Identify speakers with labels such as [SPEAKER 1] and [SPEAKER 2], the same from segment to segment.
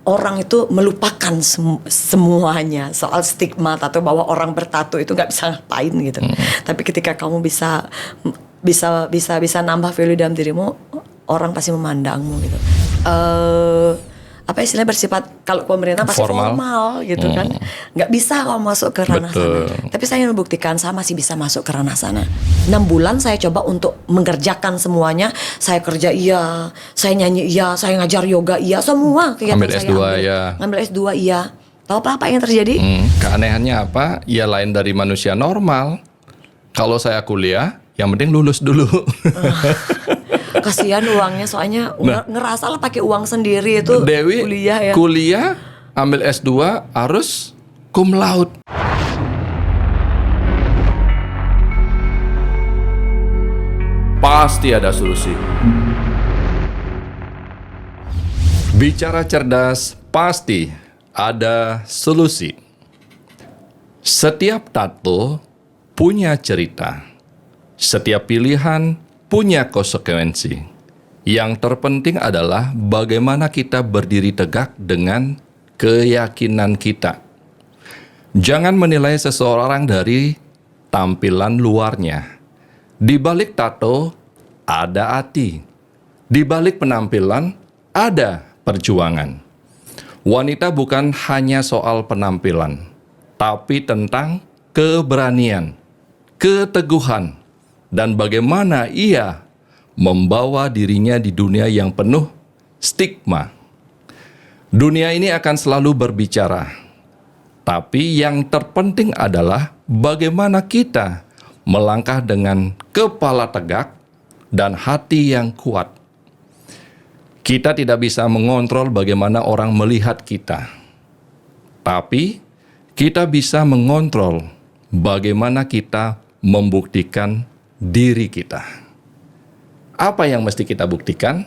[SPEAKER 1] orang itu melupakan semuanya soal stigma tato, bahwa orang bertato itu nggak bisa ngapain gitu. Tapi ketika kamu bisa nambah value dalam dirimu, orang pasti memandangmu gitu. Apa istilahnya, bersifat, kalau pemerintah pasti formal gitu kan, nggak bisa kalau masuk ke ranah sana. Tapi saya membuktikan saya masih bisa masuk ke ranah sana. 6 bulan saya coba untuk mengerjakan semuanya. Saya kerja iya, saya nyanyi iya, saya ngajar yoga iya, semua kegiatan saya ngambil S2 iya. Tahu apa yang terjadi?
[SPEAKER 2] Keanehannya apa? Ya lain dari manusia normal. Kalau saya kuliah, yang penting lulus dulu.
[SPEAKER 1] Kasihan uangnya, soalnya ngerasa lah pakai uang sendiri itu.
[SPEAKER 2] Dewi kuliah ambil S2 harus cum laude. Pasti ada solusi. Bicara cerdas, pasti ada solusi. Setiap tato punya cerita. Setiap pilihan punya konsekuensi. Yang terpenting adalah bagaimana kita berdiri tegak dengan keyakinan kita. Jangan menilai seseorang dari tampilan luarnya. Di balik tato ada hati. Di balik penampilan ada perjuangan. Wanita bukan hanya soal penampilan, tapi tentang keberanian, keteguhan, dan bagaimana ia membawa dirinya di dunia yang penuh stigma. Dunia ini akan selalu berbicara, tapi yang terpenting adalah bagaimana kita melangkah dengan kepala tegak dan hati yang kuat. Kita tidak bisa mengontrol bagaimana orang melihat kita, tapi kita bisa mengontrol bagaimana kita membuktikan diri kita. Apa yang mesti kita buktikan?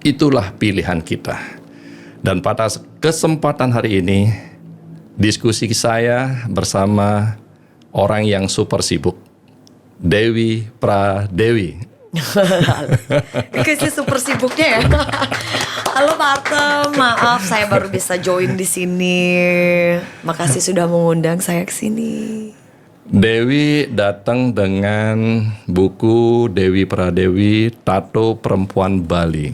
[SPEAKER 2] Itulah pilihan kita. Dan pada kesempatan hari ini, diskusi saya bersama orang yang super sibuk, Dewi Pradewi.
[SPEAKER 1] Kasih super sibuknya ya. Halo Pak Artem, maaf saya baru bisa join di sini. Makasih sudah mengundang saya ke sini.
[SPEAKER 2] Dewi datang dengan buku Dewi Pradewi, Tato Perempuan Bali.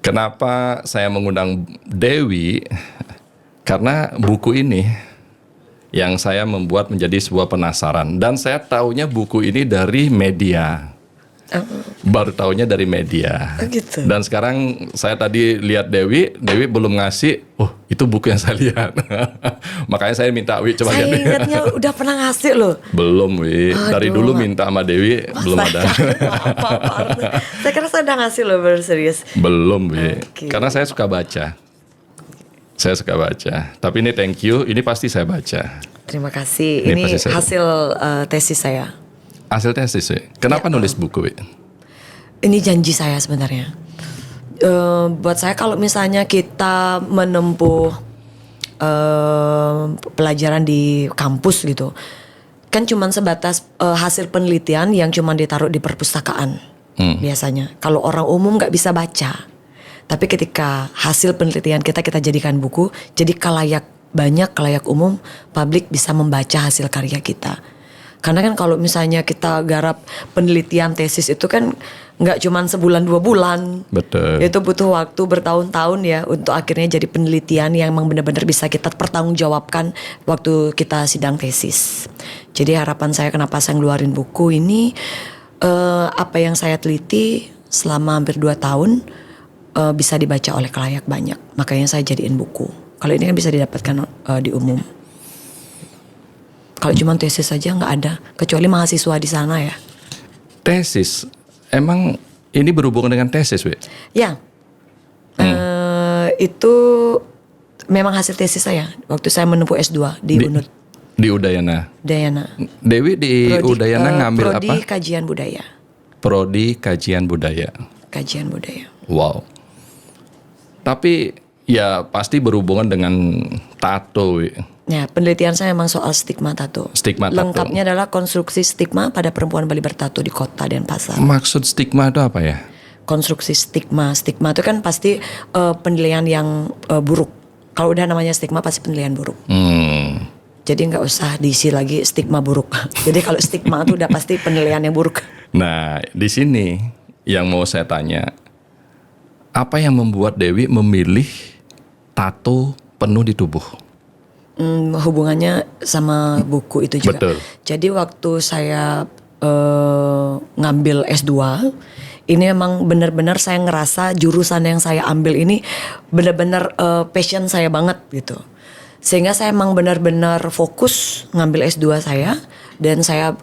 [SPEAKER 2] Kenapa saya mengundang Dewi? Karena buku ini yang saya membuat menjadi sebuah penasaran. Dan saya tahunya buku ini dari media. Baru tahunya dari media.
[SPEAKER 1] Gitu.
[SPEAKER 2] Dan sekarang saya tadi lihat Dewi belum ngasih. Oh, itu buku yang saya lihat. Makanya saya minta Wi coba lihat.
[SPEAKER 1] Saya ingatnya udah pernah ngasih loh.
[SPEAKER 2] Belum Wi. Dari dulu minta sama Dewi belum ada.
[SPEAKER 1] Saya kira saya udah ngasih loh, baru serius.
[SPEAKER 2] Belum Wi. Karena saya suka baca. Saya suka baca. Tapi ini thank you. Ini pasti saya baca.
[SPEAKER 1] Terima kasih. Ini hasil tesis saya.
[SPEAKER 2] Hasil tesis, kenapa nulis buku?
[SPEAKER 1] Ini janji saya sebenarnya. Buat saya kalau misalnya kita menempuh pelajaran di kampus gitu, kan cuma sebatas hasil penelitian yang cuma ditaruh di perpustakaan biasanya. Kalau orang umum nggak bisa baca. Tapi ketika hasil penelitian kita jadikan buku, jadi kalayak umum, publik bisa membaca hasil karya kita. Karena kan kalau misalnya kita garap penelitian tesis itu kan nggak cuma sebulan 2 bulan.
[SPEAKER 2] Betul.
[SPEAKER 1] Itu butuh waktu bertahun-tahun ya untuk akhirnya jadi penelitian yang memang benar-benar bisa kita pertanggungjawabkan waktu kita sidang tesis. Jadi harapan saya kenapa saya ngeluarin buku ini, apa yang saya teliti selama hampir 2 tahun bisa dibaca oleh kalayak banyak. Makanya saya jadiin buku. Kalau ini kan bisa didapatkan di umum. Kalau cuma tesis saja nggak ada, kecuali mahasiswa di sana ya.
[SPEAKER 2] Tesis, emang ini berhubungan dengan tesis, Wi?
[SPEAKER 1] Ya, itu memang hasil tesis saya waktu saya menempuh S2 di UNUD.
[SPEAKER 2] Di Udayana. Dewi di Udayana ngambil apa?
[SPEAKER 1] Prodi Kajian Budaya.
[SPEAKER 2] Prodi Kajian Budaya.
[SPEAKER 1] Kajian Budaya.
[SPEAKER 2] Wow. Tapi ya pasti berhubungan dengan tato, Wi.
[SPEAKER 1] Ya, penelitian saya memang soal stigma tato.
[SPEAKER 2] Stigma tato.
[SPEAKER 1] Lengkapnya adalah konstruksi stigma pada perempuan Bali bertato di kota Denpasar.
[SPEAKER 2] Maksud stigma itu apa ya?
[SPEAKER 1] konstruksi stigma. Stigma itu kan pasti penilaian yang buruk. Kalau udah namanya stigma pasti penilaian buruk. Jadi nggak usah diisi lagi stigma buruk. Jadi kalau stigma itu udah pasti penilaian yang buruk.
[SPEAKER 2] Nah, di sini yang mau saya tanya, apa yang membuat Dewi memilih tato penuh di tubuh?
[SPEAKER 1] Hubungannya sama buku itu juga.
[SPEAKER 2] Betul.
[SPEAKER 1] Jadi waktu saya ngambil S2, ini emang benar-benar saya ngerasa jurusan yang saya ambil ini benar-benar passion saya banget gitu. Sehingga saya emang benar-benar fokus ngambil S2 saya, dan saya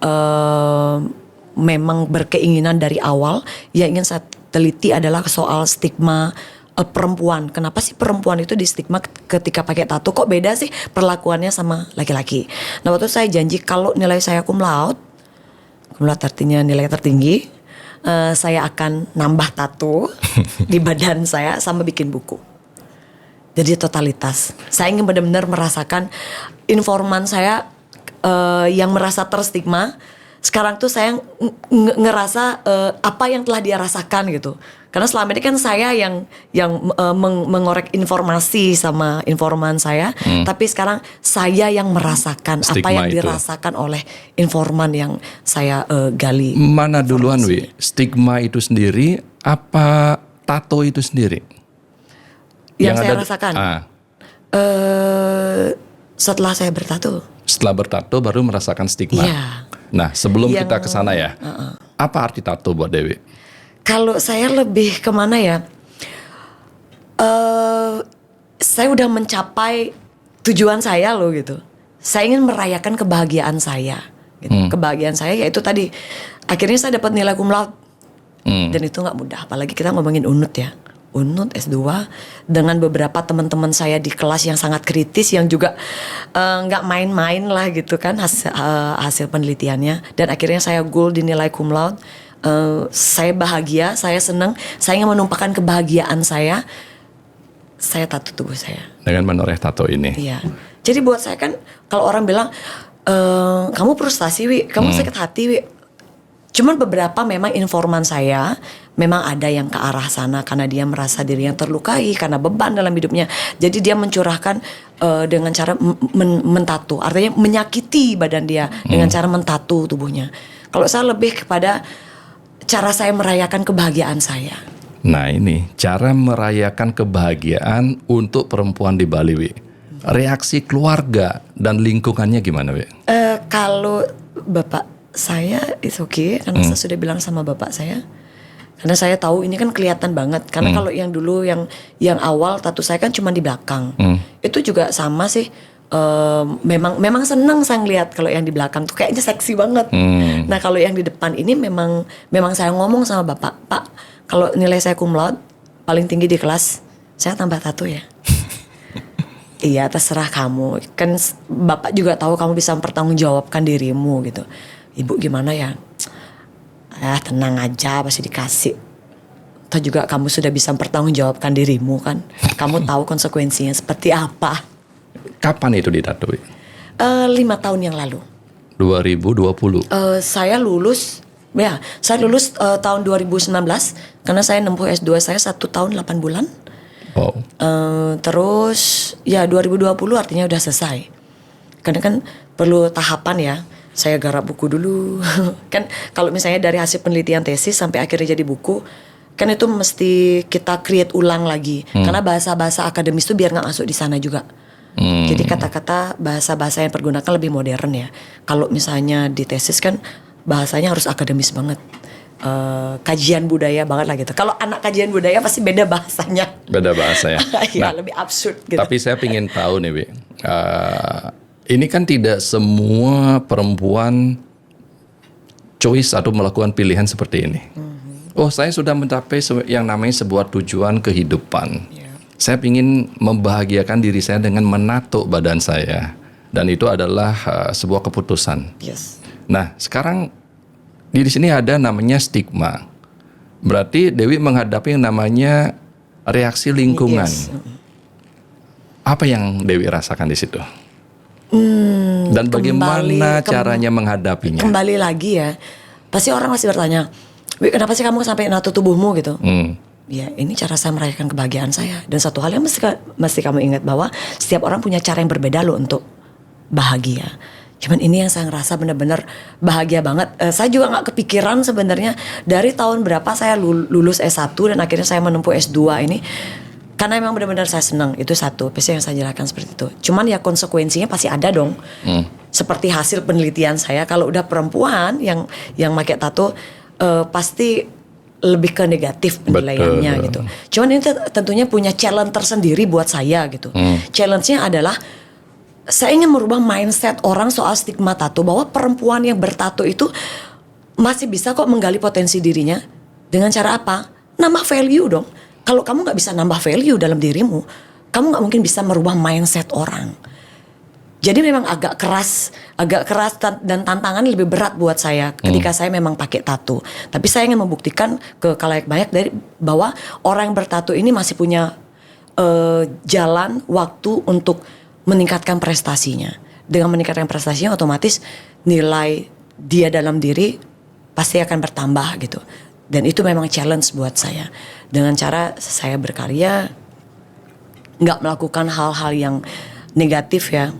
[SPEAKER 1] memang berkeinginan dari awal yang ingin saya teliti adalah soal stigma perempuan. Kenapa sih perempuan itu di stigma ketika pakai tato, kok beda sih perlakuannya sama laki-laki. Nah, waktu saya janji kalau nilai saya cum laude artinya nilai tertinggi, saya akan nambah tato di badan saya sama bikin buku. Jadi totalitas. Saya ingin benar-benar merasakan informan saya yang merasa terstigma. Sekarang tuh saya ngerasa apa yang telah dia rasakan gitu. Karena selama ini kan saya yang mengorek informasi sama informan saya, tapi sekarang saya yang merasakan
[SPEAKER 2] Stigma
[SPEAKER 1] apa yang
[SPEAKER 2] itu
[SPEAKER 1] dirasakan oleh informan yang saya gali.
[SPEAKER 2] Mana duluan, Wi? Stigma itu sendiri apa tato itu sendiri?
[SPEAKER 1] Yang saya rasakan. Setelah saya bertato.
[SPEAKER 2] Setelah bertato baru merasakan stigma.
[SPEAKER 1] Iya.
[SPEAKER 2] Nah, sebelum kita ke sana ya, apa arti tato buat Dewi?
[SPEAKER 1] Kalau saya lebih kemana ya? Saya udah mencapai tujuan saya loh gitu. Saya ingin merayakan kebahagiaan saya. Gitu. Kebahagiaan saya yaitu tadi, akhirnya saya dapat nilai cum laude. Dan itu nggak mudah, apalagi kita ngomongin UNUD ya. UNUD S2 dengan beberapa teman-teman saya di kelas yang sangat kritis, yang juga nggak main-main lah gitu kan hasil penelitiannya, dan akhirnya saya goal di nilai cum laude. Saya bahagia, saya senang, saya ingin menumpahkan kebahagiaan saya tato tubuh saya
[SPEAKER 2] dengan menoreh tato ini.
[SPEAKER 1] Iya, jadi buat saya kan kalau orang bilang kamu frustasi Wi, kamu sakit hati Wi, cuman beberapa memang informan saya memang ada yang ke arah sana karena dia merasa diri yang terlukai karena beban dalam hidupnya. Jadi dia mencurahkan dengan cara mentato, artinya menyakiti badan dia dengan cara mentato tubuhnya. Kalau saya lebih kepada cara saya merayakan kebahagiaan saya.
[SPEAKER 2] Nah, ini cara merayakan kebahagiaan untuk perempuan di Bali, Wi. Reaksi keluarga dan lingkungannya gimana, Wi?
[SPEAKER 1] Kalau bapak saya it's okay, karena saya sudah bilang sama bapak saya. Karena saya tahu ini kan kelihatan banget. Karena kalau yang dulu yang awal tato saya kan cuma di belakang. Itu juga sama sih. Memang senang saya ngeliat kalau yang di belakang tuh kayaknya seksi banget. Nah, kalau yang di depan ini memang saya ngomong sama bapak, Pak, kalau nilai saya cum laude paling tinggi di kelas, saya tambah tato ya. Iya, terserah kamu. Kan bapak juga tahu kamu bisa mempertanggungjawabkan dirimu gitu. Ibu gimana ya? Tenang aja, pasti dikasih. Atau juga kamu sudah bisa mempertanggungjawabkan dirimu kan. Kamu tahu konsekuensinya seperti apa.
[SPEAKER 2] Kapan itu ditatui?
[SPEAKER 1] 5 tahun yang lalu.
[SPEAKER 2] 2020.
[SPEAKER 1] Saya lulus tahun 2019 karena saya nempuh S2 saya 1 tahun 8 bulan.
[SPEAKER 2] Wow.
[SPEAKER 1] Terus ya 2020 artinya udah selesai. Karena kan perlu tahapan ya. Saya garap buku dulu. Kan kalau misalnya dari hasil penelitian tesis sampai akhirnya jadi buku, kan itu mesti kita create ulang lagi. Karena bahasa-bahasa akademis itu biar nggak masuk di sana juga. Jadi kata-kata bahasa-bahasa yang pergunakan lebih modern ya. Kalau misalnya di tesis kan bahasanya harus akademis banget. Kajian budaya banget lah gitu. Kalau anak kajian budaya pasti beda bahasanya.
[SPEAKER 2] Beda bahasa ya.
[SPEAKER 1] Ya, lebih absurd gitu.
[SPEAKER 2] Tapi saya ingin tahu nih, Wi. Ini kan tidak semua perempuan choice atau melakukan pilihan seperti ini. Oh, saya sudah mencapai yang namanya sebuah tujuan kehidupan. Saya ingin membahagiakan diri saya dengan menato badan saya. Dan itu adalah sebuah keputusan.
[SPEAKER 1] Yes.
[SPEAKER 2] Nah, sekarang di sini ada namanya stigma. Berarti Dewi menghadapi yang namanya reaksi lingkungan.
[SPEAKER 1] Yes.
[SPEAKER 2] Apa yang Dewi rasakan di situ? Dan bagaimana caranya menghadapinya?
[SPEAKER 1] Kembali lagi ya, pasti orang masih bertanya, Wih, kenapa sih kamu sampai nato tubuhmu gitu? Ya ini cara saya merayakan kebahagiaan saya. Dan satu hal yang mesti kamu ingat bahwa setiap orang punya cara yang berbeda loh untuk bahagia. Cuman ini yang saya ngerasa benar-benar bahagia banget. Saya juga nggak kepikiran sebenarnya dari tahun berapa saya lulus S1 dan akhirnya saya menempuh S2 ini. Karena memang benar-benar saya senang, itu satu. Pasti yang saya jelaskan seperti itu. Cuman ya konsekuensinya pasti ada dong. Seperti hasil penelitian saya, kalau udah perempuan yang pakai tato pasti lebih ke negatif penilaiannya.
[SPEAKER 2] Betul.
[SPEAKER 1] Gitu. Cuman ini tentunya punya challenge tersendiri buat saya gitu. Challenge-nya adalah saya ingin merubah mindset orang soal stigma tato, bahwa perempuan yang bertato itu masih bisa kok menggali potensi dirinya. Dengan cara apa? Nambah value dong. Kalau kamu nggak bisa nambah value dalam dirimu, kamu nggak mungkin bisa merubah mindset orang. Jadi memang agak keras dan tantangan lebih berat buat saya ketika saya memang pakai tato. Tapi saya ingin membuktikan ke khalayak banyak dari bahwa orang yang bertato ini masih punya jalan waktu untuk meningkatkan prestasinya. Dengan meningkatkan prestasinya otomatis nilai dia dalam diri pasti akan bertambah gitu. Dan itu memang challenge buat saya. Dengan cara saya berkarya, nggak melakukan hal-hal yang negatif ya.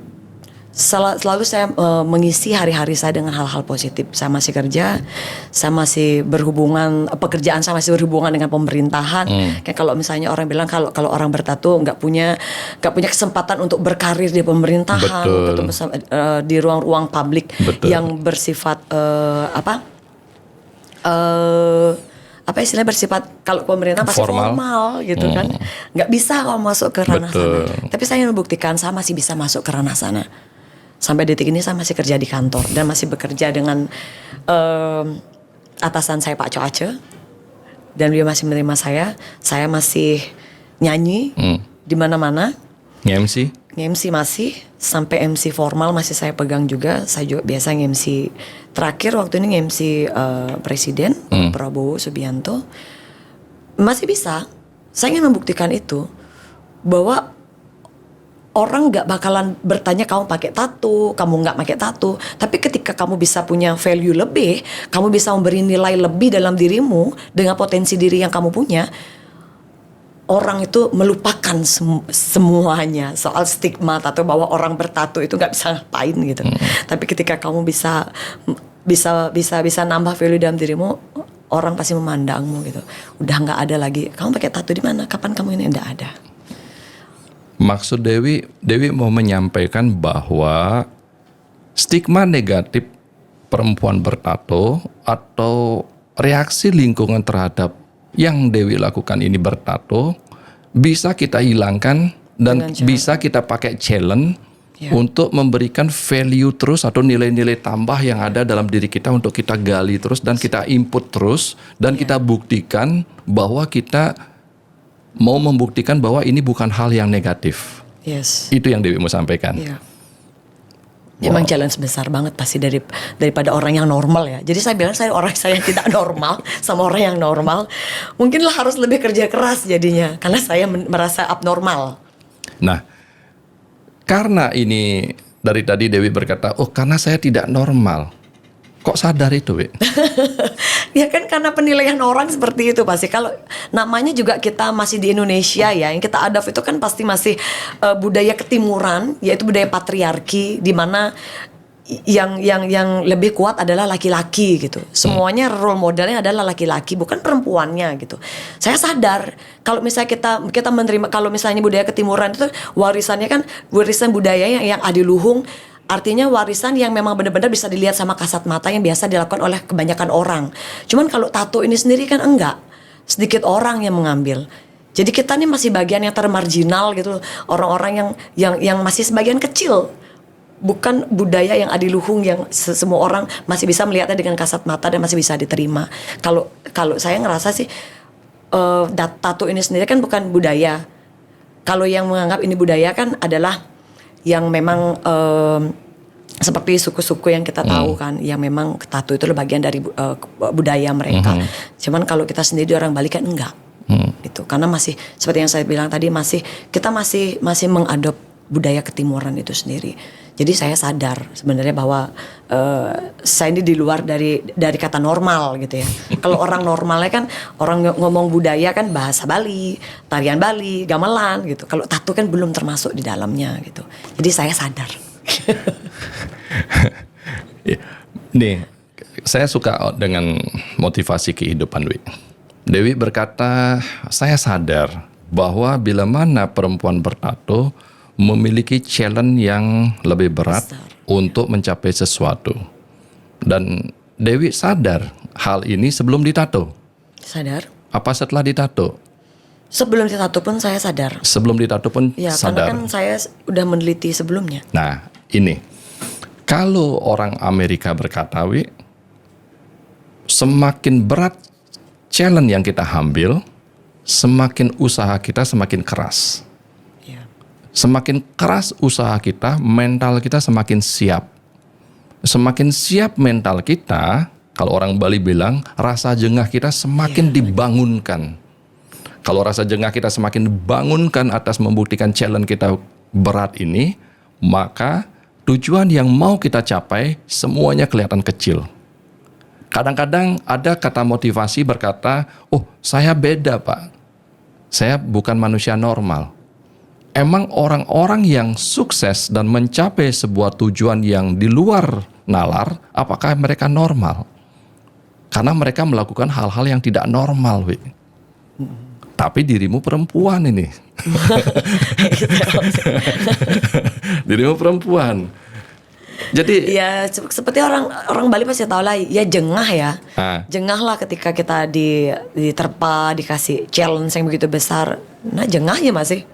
[SPEAKER 1] Selalu saya mengisi hari-hari saya dengan hal-hal positif. Saya masih kerja, saya masih pekerjaan saya masih berhubungan dengan pemerintahan. Kayak kalau misalnya orang bilang kalau orang bertato nggak punya kesempatan untuk berkarir di pemerintahan, ketemu di ruang-ruang publik. Yang bersifat apa istilahnya bersifat, kalau pemerintah pasti formal gitu kan, nggak bisa kalau masuk ke ranah sana. Tapi saya ingin membuktikan saya masih bisa masuk ke ranah sana. Sampai detik ini saya masih kerja di kantor dan masih bekerja dengan atasan saya Pak Coace, dan dia masih menerima saya masih nyanyi di mana-mana, nge-MC masih, sampai MC formal masih saya pegang juga. Saya juga biasa nge-MC, terakhir waktu ini nge-MC Presiden Prabowo Subianto. Masih bisa. Saya ingin membuktikan itu, bahwa orang gak bakalan bertanya kamu pakai tato, kamu gak pakai tato. Tapi ketika kamu bisa punya value lebih, kamu bisa memberi nilai lebih dalam dirimu dengan potensi diri yang kamu punya, orang itu melupakan semuanya soal stigma tato, bahwa orang bertato itu nggak bisa ngapain gitu. Tapi ketika kamu bisa nambah value dalam dirimu, orang pasti memandangmu gitu. Udah nggak ada lagi kamu pakai tato di mana, kapan kamu ini, nggak ada.
[SPEAKER 2] Maksud Dewi mau menyampaikan bahwa stigma negatif perempuan bertato atau reaksi lingkungan terhadap yang Dewi lakukan ini bertato bisa kita hilangkan dan bisa kita pakai challenge untuk memberikan value terus atau nilai-nilai tambah yang ada dalam diri kita untuk kita gali terus dan kita input terus dan kita buktikan bahwa kita mau membuktikan bahwa ini bukan hal yang negatif. Itu yang Dewi mau sampaikan.
[SPEAKER 1] Emang challenge besar banget pasti daripada orang yang normal ya. Jadi saya bilang saya yang tidak normal sama orang yang normal. Mungkinlah harus lebih kerja keras jadinya, karena saya merasa abnormal.
[SPEAKER 2] Nah, karena ini dari tadi Dewi berkata, oh karena saya tidak normal. Kok sadar itu, Wi?
[SPEAKER 1] Ya kan karena penilaian orang seperti itu pasti. Kalau namanya juga kita masih di Indonesia ya, yang kita adopt itu kan pasti masih budaya ketimuran, yaitu budaya patriarki, di mana yang lebih kuat adalah laki-laki gitu. Semuanya role modelnya adalah laki-laki, bukan perempuannya gitu. Saya sadar kalau misalnya kita menerima, kalau misalnya budaya ketimuran itu warisannya kan warisan budayanya yang adiluhung. Artinya warisan yang memang benar-benar bisa dilihat sama kasat mata yang biasa dilakukan oleh kebanyakan orang. Cuman kalau tato ini sendiri kan enggak. Sedikit orang yang mengambil. Jadi kita nih masih bagian yang termarginal gitu loh. Orang-orang yang masih sebagian kecil. Bukan budaya yang adiluhung yang semua orang masih bisa melihatnya dengan kasat mata dan masih bisa diterima. Kalau saya ngerasa sih tato ini sendiri kan bukan budaya. Kalau yang menganggap ini budaya kan adalah yang memang seperti suku-suku yang kita tahu kan, yang memang tato itu bagian dari budaya mereka. Cuman kalau kita sendiri orang Bali kan enggak, gitu. Karena masih seperti yang saya bilang tadi, kita masih mengadop budaya ketimuran itu sendiri. Jadi saya sadar sebenarnya bahwa saya ini di luar dari kata normal gitu ya. Kalau orang normalnya kan orang ngomong budaya kan bahasa Bali, tarian Bali, gamelan gitu. Kalau tato kan belum termasuk di dalamnya gitu. Jadi saya sadar.
[SPEAKER 2] Nih, saya suka dengan motivasi kehidupan Dewi berkata, saya sadar bahwa bila mana perempuan bertato memiliki challenge yang lebih berat untuk mencapai sesuatu. Dan Dewi sadar hal ini sebelum ditato.
[SPEAKER 1] Sadar.
[SPEAKER 2] Apa setelah ditato?
[SPEAKER 1] Sebelum ditato pun saya sadar.
[SPEAKER 2] Sebelum ditato pun
[SPEAKER 1] Ya,
[SPEAKER 2] sadar.
[SPEAKER 1] karena kan saya udah meneliti sebelumnya.
[SPEAKER 2] Nah, ini. Kalau orang Amerika berkata, semakin berat challenge yang kita ambil, semakin usaha kita semakin keras. Semakin keras usaha kita, mental kita semakin siap. Semakin siap mental kita, kalau orang Bali bilang, rasa jengah kita semakin dibangunkan. Kalau rasa jengah kita semakin dibangunkan atas membuktikan challenge kita berat ini, maka tujuan yang mau kita capai semuanya kelihatan kecil. Kadang-kadang ada kata motivasi berkata, oh saya beda Pak, saya bukan manusia normal. Emang orang-orang yang sukses dan mencapai sebuah tujuan yang di luar nalar, apakah mereka normal? Karena mereka melakukan hal-hal yang tidak normal, Tapi dirimu perempuan ini. Dirimu perempuan. Jadi
[SPEAKER 1] ya seperti orang Bali pasti tahu lah, ya jengah ya. Jengah lah ketika kita diterpa, dikasih challenge yang begitu besar. Nah, jengahnya masih.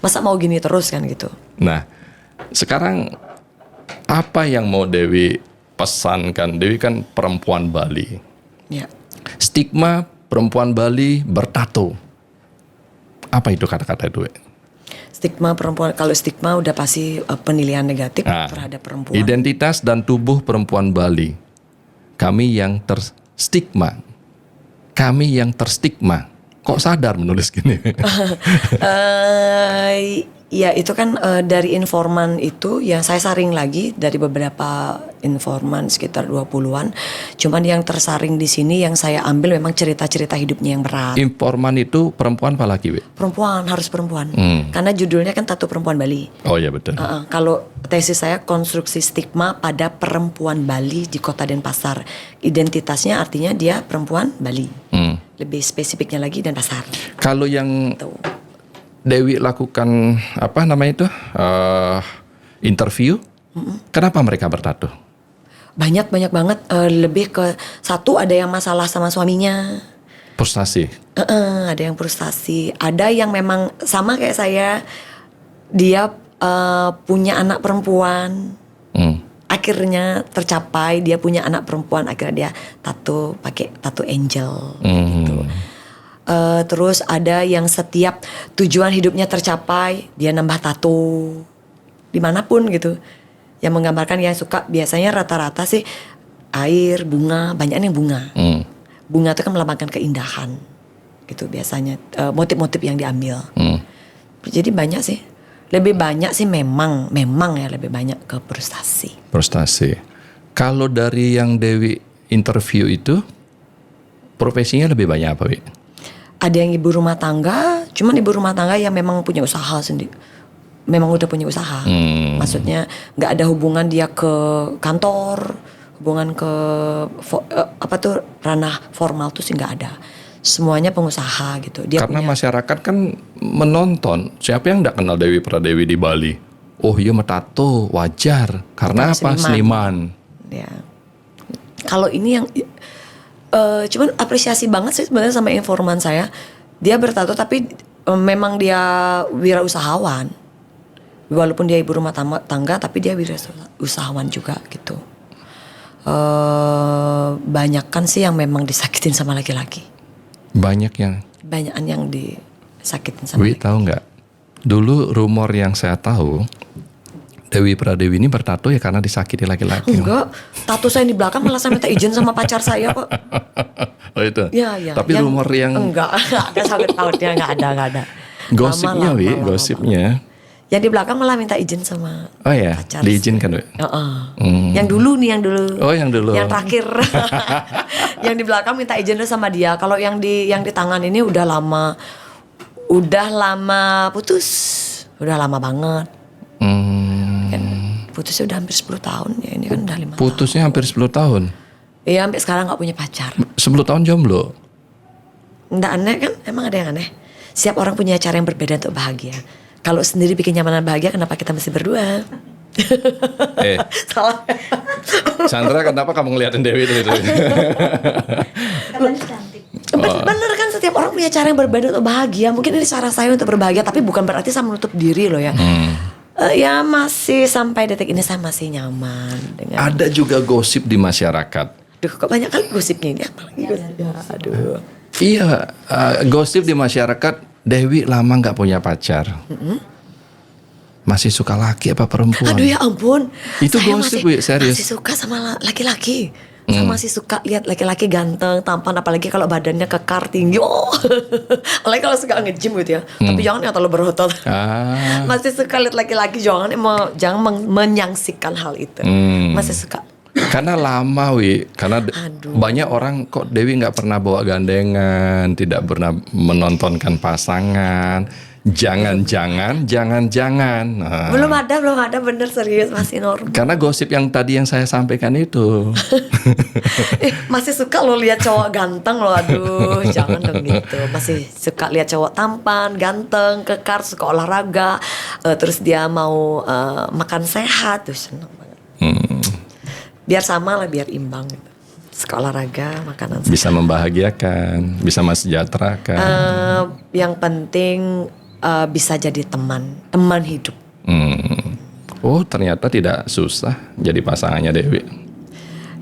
[SPEAKER 1] Masa mau gini terus kan gitu.
[SPEAKER 2] Nah, sekarang apa yang mau Dewi pesankan? Dewi kan perempuan Bali.
[SPEAKER 1] Ya.
[SPEAKER 2] Stigma perempuan Bali bertato. Apa itu kata-kata itu?
[SPEAKER 1] Stigma perempuan, kalau stigma udah pasti penilaian negatif terhadap perempuan.
[SPEAKER 2] Identitas dan tubuh perempuan Bali. Kami yang terstigma. Kami yang terstigma. Kok sadar menulis gini?
[SPEAKER 1] Ya itu kan dari informan itu yang saya saring lagi dari beberapa informan sekitar 20-an. Cuman yang tersaring di sini yang saya ambil memang cerita-cerita hidupnya yang berat.
[SPEAKER 2] Informan itu perempuan apa laki?
[SPEAKER 1] Perempuan, harus perempuan. Karena judulnya kan Tato Perempuan Bali.
[SPEAKER 2] Oh iya betul.
[SPEAKER 1] Kalau tesis saya konstruksi stigma pada perempuan Bali di Kota Denpasar. Identitasnya artinya dia perempuan Bali. Lebih spesifiknya lagi Denpasar.
[SPEAKER 2] Kalau yang Dewi lakukan apa namanya itu interview, kenapa mereka bertato?
[SPEAKER 1] Banyak banget. Lebih ke satu, ada yang masalah sama suaminya.
[SPEAKER 2] Frustasi.
[SPEAKER 1] Ada yang frustasi. Ada yang memang sama kayak saya. Dia punya anak perempuan. Akhirnya tercapai, dia punya anak perempuan. Akhirnya dia tato pakai tato angel. Gitu. Terus ada yang setiap tujuan hidupnya tercapai, dia nambah tato dimanapun gitu. Yang menggambarkan yang suka biasanya rata-rata sih air, bunga, banyak yang bunga. Bunga itu kan melambangkan keindahan gitu biasanya, motif-motif yang diambil. Jadi banyak sih, lebih banyak sih memang ya lebih banyak ke frustasi.
[SPEAKER 2] Frustasi. Kalau dari yang Dewi interview itu, profesinya lebih banyak apa, Wi?
[SPEAKER 1] Ada yang ibu rumah tangga, cuman ibu rumah tangga yang memang punya usaha sendiri. Memang udah punya usaha. Maksudnya nggak ada hubungan dia ke kantor, hubungan ke ranah formal tuh sih nggak ada. Semuanya pengusaha gitu. Dia
[SPEAKER 2] karena
[SPEAKER 1] punya,
[SPEAKER 2] masyarakat kan menonton. Siapa yang nggak kenal Dewi Pradewi di Bali? Oh iya tato wajar. Karena apa? Seniman.
[SPEAKER 1] Ya. Kalau ini yang cuman apresiasi banget sih sebenarnya sama informan saya. Dia bertato tapi memang dia wirausahawan. Walaupun dia ibu rumah tangga tapi dia wirausahawan juga gitu. Banyakan sih yang memang disakitin sama laki-laki. Banyakan yang disakitin sama laki-laki.
[SPEAKER 2] Tahu nggak? Dulu rumor yang saya tahu Dewi Pradewi ini bertato ya karena disakiti laki-laki.
[SPEAKER 1] Enggak, tato saya di belakang malah saya minta izin sama pacar saya kok.
[SPEAKER 2] Oh itu?
[SPEAKER 1] Ya.
[SPEAKER 2] Tapi rumor yang...
[SPEAKER 1] Enggak ada sangkut pautnya, enggak ada.
[SPEAKER 2] Gosipnya, gosipnya.
[SPEAKER 1] Yang di belakang malah minta izin sama
[SPEAKER 2] Oh ya,
[SPEAKER 1] pacar.
[SPEAKER 2] diizinkan, Wi?
[SPEAKER 1] Yang dulu nih, yang dulu.
[SPEAKER 2] Oh, yang dulu.
[SPEAKER 1] Yang terakhir. Yang di belakang minta izin dulu sama dia. Kalau yang di tangan ini udah lama putus. Udah lama banget. Kan putusnya udah hampir 10 tahun ya. Ini kan udah 5 tahun.
[SPEAKER 2] Putusnya hampir 10 tahun.
[SPEAKER 1] Iya, sampai sekarang gak punya pacar.
[SPEAKER 2] 10 tahun jomblo.
[SPEAKER 1] Nggak aneh kan? Emang ada yang aneh? Setiap orang punya cara yang berbeda untuk bahagia. Kalau sendiri bikin nyaman dan bahagia, kenapa kita mesti berdua? Salah.
[SPEAKER 2] Chandra, kenapa kamu ngeliatin Dewi itu?
[SPEAKER 3] Katanya cantik.
[SPEAKER 1] Bener kan, setiap orang punya cara yang berbeda untuk bahagia. Mungkin ini cara saya untuk berbahagia, tapi bukan berarti saya menutup diri loh ya. Ya masih sampai detik ini saya masih nyaman dengan.
[SPEAKER 2] Ada juga gosip di masyarakat.
[SPEAKER 1] Duh, kok banyak kali gosipnya ini. Apalagi gosipnya. Aduh.
[SPEAKER 2] Iya, gosip di masyarakat Dewi lama nggak punya pacar. Masih suka laki apa perempuan?
[SPEAKER 1] Aduh ya ampun.
[SPEAKER 2] Itu
[SPEAKER 1] Saya
[SPEAKER 2] gosip, Wi, serius.
[SPEAKER 1] Masih suka sama laki-laki. Saya masih suka lihat laki-laki ganteng, tampan, apalagi kalau badannya kekar tinggi. Oh, apalagi kalau suka nge-gym gitu ya. Tapi jangan yang terlalu berotot. Masih suka lihat laki-laki, jangan menyaksikan hal itu. Masih suka.
[SPEAKER 2] Karena lama, Wi. Karena banyak orang kok Dewi nggak pernah bawa gandengan, tidak pernah menontonkan pasangan. Jangan-jangan. Nah.
[SPEAKER 1] Belum ada, bener serius masih normal.
[SPEAKER 2] Karena gosip yang tadi yang saya sampaikan itu.
[SPEAKER 1] Masih suka lo lihat cowok ganteng lo, aduh jangan dong gitu. Masih suka lihat cowok tampan, ganteng, kekar, suka olahraga, terus dia mau makan sehat, tuh seneng banget. Biar sama lah, biar imbang gitu. Suka olahraga, makanan sehat.
[SPEAKER 2] Bisa membahagiakan, bisa mensejahterakan.
[SPEAKER 1] Yang penting bisa jadi teman hidup.
[SPEAKER 2] Oh, ternyata tidak susah jadi pasangannya Dewi.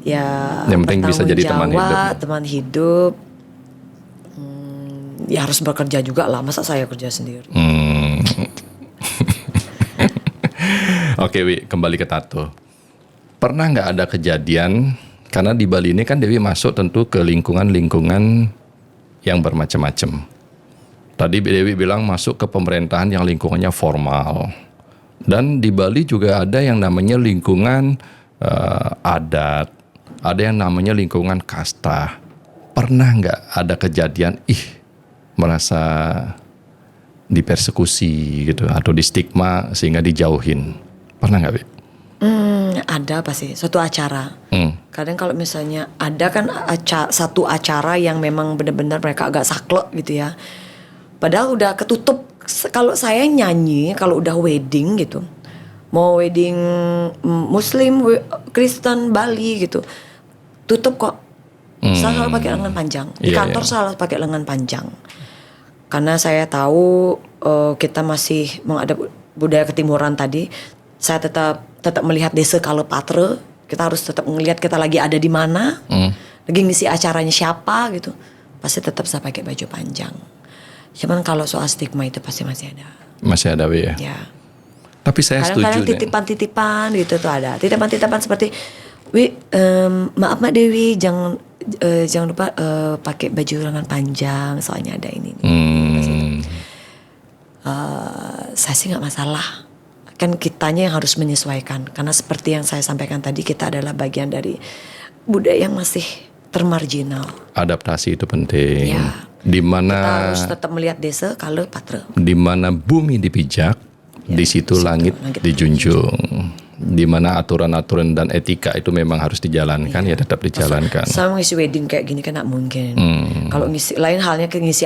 [SPEAKER 1] Ya,
[SPEAKER 2] yang penting bisa jadi teman hidup.
[SPEAKER 1] Teman hidup. Ya harus bekerja juga lah. Masa saya kerja sendiri?
[SPEAKER 2] Oke, Wi, kembali ke tato. Pernah nggak ada kejadian? Karena di Bali ini kan Dewi masuk tentu ke lingkungan yang bermacam-macam. Tadi Dewi bilang masuk ke pemerintahan yang lingkungannya formal. Dan di Bali juga ada yang namanya lingkungan adat. Ada yang namanya lingkungan kasta. Pernah nggak ada kejadian, merasa dipersekusi gitu atau di stigma sehingga dijauhin? Pernah nggak, Wi?
[SPEAKER 1] Ada pasti suatu acara. Kadang kalau misalnya ada kan satu acara yang memang benar-benar mereka agak saklek gitu ya. Padahal udah ketutup. Kalau saya nyanyi, kalau udah wedding gitu, mau wedding Muslim, Kristen, Bali gitu, tutup kok. Saya selalu pakai lengan panjang. Di kantor selalu pakai lengan panjang. Karena saya tahu kita masih ada budaya ketimuran tadi. Saya tetap melihat desa kalau patre. Kita harus tetap melihat kita lagi ada di mana, lagi ngisi acaranya siapa gitu. Pasti tetap saya pakai baju panjang. Cuman kalau soal stigma itu pasti masih ada.
[SPEAKER 2] Masih ada, Wi, ya?
[SPEAKER 1] Ya.
[SPEAKER 2] Tapi saya
[SPEAKER 1] Kadang-kadang
[SPEAKER 2] setuju.
[SPEAKER 1] titipan-titipan gitu tuh ada. Titipan-titipan seperti, Wi, maaf Mbak Dewi, jangan lupa pakai baju lengan panjang, soalnya ada ini. Saya sih nggak masalah. Kan kitanya yang harus menyesuaikan. Karena seperti yang saya sampaikan tadi, kita adalah bagian dari budaya yang masih termarginal.
[SPEAKER 2] Adaptasi itu penting.
[SPEAKER 1] Ya.
[SPEAKER 2] Di mana
[SPEAKER 1] Kita harus tetap melihat desa kalau patre.
[SPEAKER 2] di mana bumi dipijak, di situ langit dijunjung. Di mana aturan-aturan dan etika itu memang harus dijalankan, ya tetap dijalankan.
[SPEAKER 1] Sama ngisi wedding kayak gini kan nggak mungkin. Kalau ngisi lain halnya ke ngisi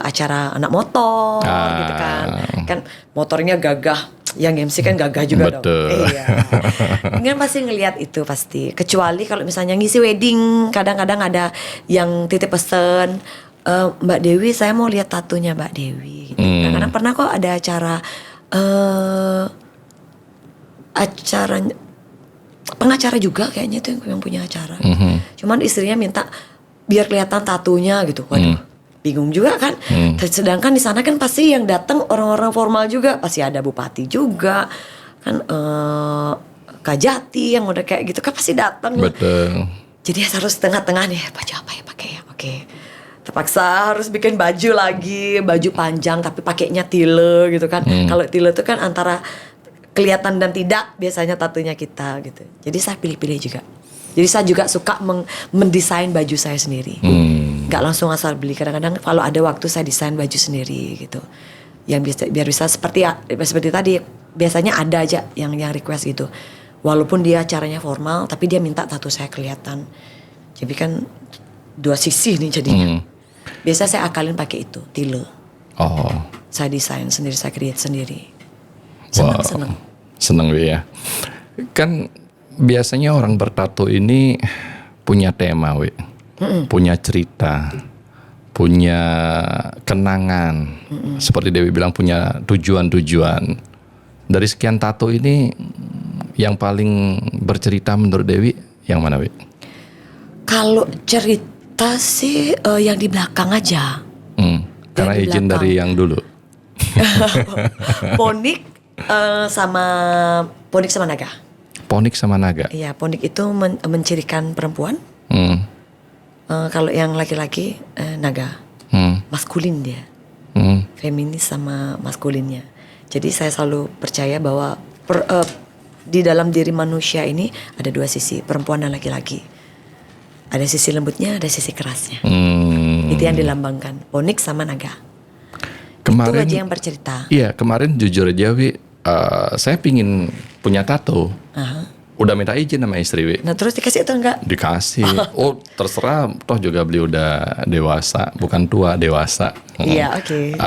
[SPEAKER 1] acara anak motor gitu kan. Kan motornya gagah. Yang MC kan gagah juga
[SPEAKER 2] Betul.
[SPEAKER 1] dong. Iya. Kan pasti ngelihat itu pasti. Kecuali kalau misalnya ngisi wedding, kadang-kadang ada yang titip pesen, Mbak Dewi, saya mau lihat tatunya Mbak Dewi. Kadang-kadang pernah kok ada acara pengacara juga kayaknya itu yang punya acara. Cuman istrinya minta biar kelihatan tatunya gitu. Waduh. Bingung juga kan. Sedangkan di sana kan pasti yang datang orang-orang formal juga, pasti ada bupati juga kan, Kajati yang udah kayak gitu kan pasti datang.
[SPEAKER 2] Betul.
[SPEAKER 1] Jadi harus tengah-tengah nih, baju apa ya pakai ya, oke. terpaksa harus bikin baju lagi, baju panjang tapi pakainya tile gitu kan. Kalau tile itu kan antara kelihatan dan tidak biasanya tatunya kita gitu. Jadi saya pilih-pilih juga. Jadi saya juga suka mendesain baju saya sendiri. Gak langsung asal beli. Kadang-kadang kalau ada waktu saya desain baju sendiri gitu. Yang biar bisa seperti tadi, biasanya ada aja yang request gitu. Walaupun dia caranya formal, tapi dia minta tato saya kelihatan. Jadi kan dua sisi nih jadinya. Biasa saya akalin pakai itu, tile. Saya desain sendiri, saya create sendiri.
[SPEAKER 2] Seneng ya. Kan biasanya orang bertato ini punya tema, punya cerita, punya kenangan. Seperti Dewi bilang, punya tujuan-tujuan. Dari sekian tato ini, yang paling bercerita menurut Dewi yang mana, Wi?
[SPEAKER 1] Kalau cerita sih yang di belakang aja.
[SPEAKER 2] Karena izin dari yang dulu.
[SPEAKER 1] Ponik sama naga.
[SPEAKER 2] Ponik sama naga.
[SPEAKER 1] Iya, ponik itu mencirikan perempuan. Kalau yang laki-laki naga, maskulin dia, feminis sama maskulinnya. Jadi saya selalu percaya bahwa di dalam diri manusia ini ada dua sisi, perempuan dan laki-laki. Ada sisi lembutnya, ada sisi kerasnya. Itu yang dilambangkan, ponik sama naga. Itu aja yang bercerita.
[SPEAKER 2] Iya, kemarin jujur aja, Wi, saya pingin punya tato. Udah minta izin sama istri, Wi.
[SPEAKER 1] Nah terus dikasih atau enggak?
[SPEAKER 2] Dikasih. Oh terserah, toh juga beli udah dewasa, bukan tua, dewasa.
[SPEAKER 1] Iya, oke.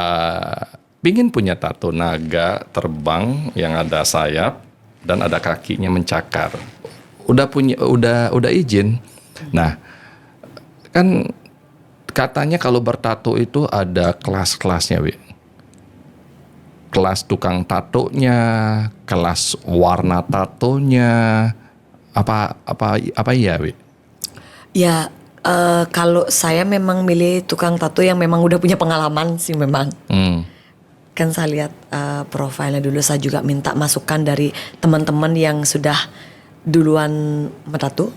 [SPEAKER 2] Pingin punya tato naga terbang yang ada sayap dan ada kakinya mencakar. Udah izin. Nah, kan katanya kalau bertato itu ada kelas-kelasnya, Wi. Kelas tukang tatonya, kelas warna tatonya, apa ya, Wi?
[SPEAKER 1] Ya, kalau saya memang milih tukang tato yang memang udah punya pengalaman sih memang. Kan saya lihat profilnya dulu, saya juga minta masukan dari teman-teman yang sudah duluan mentato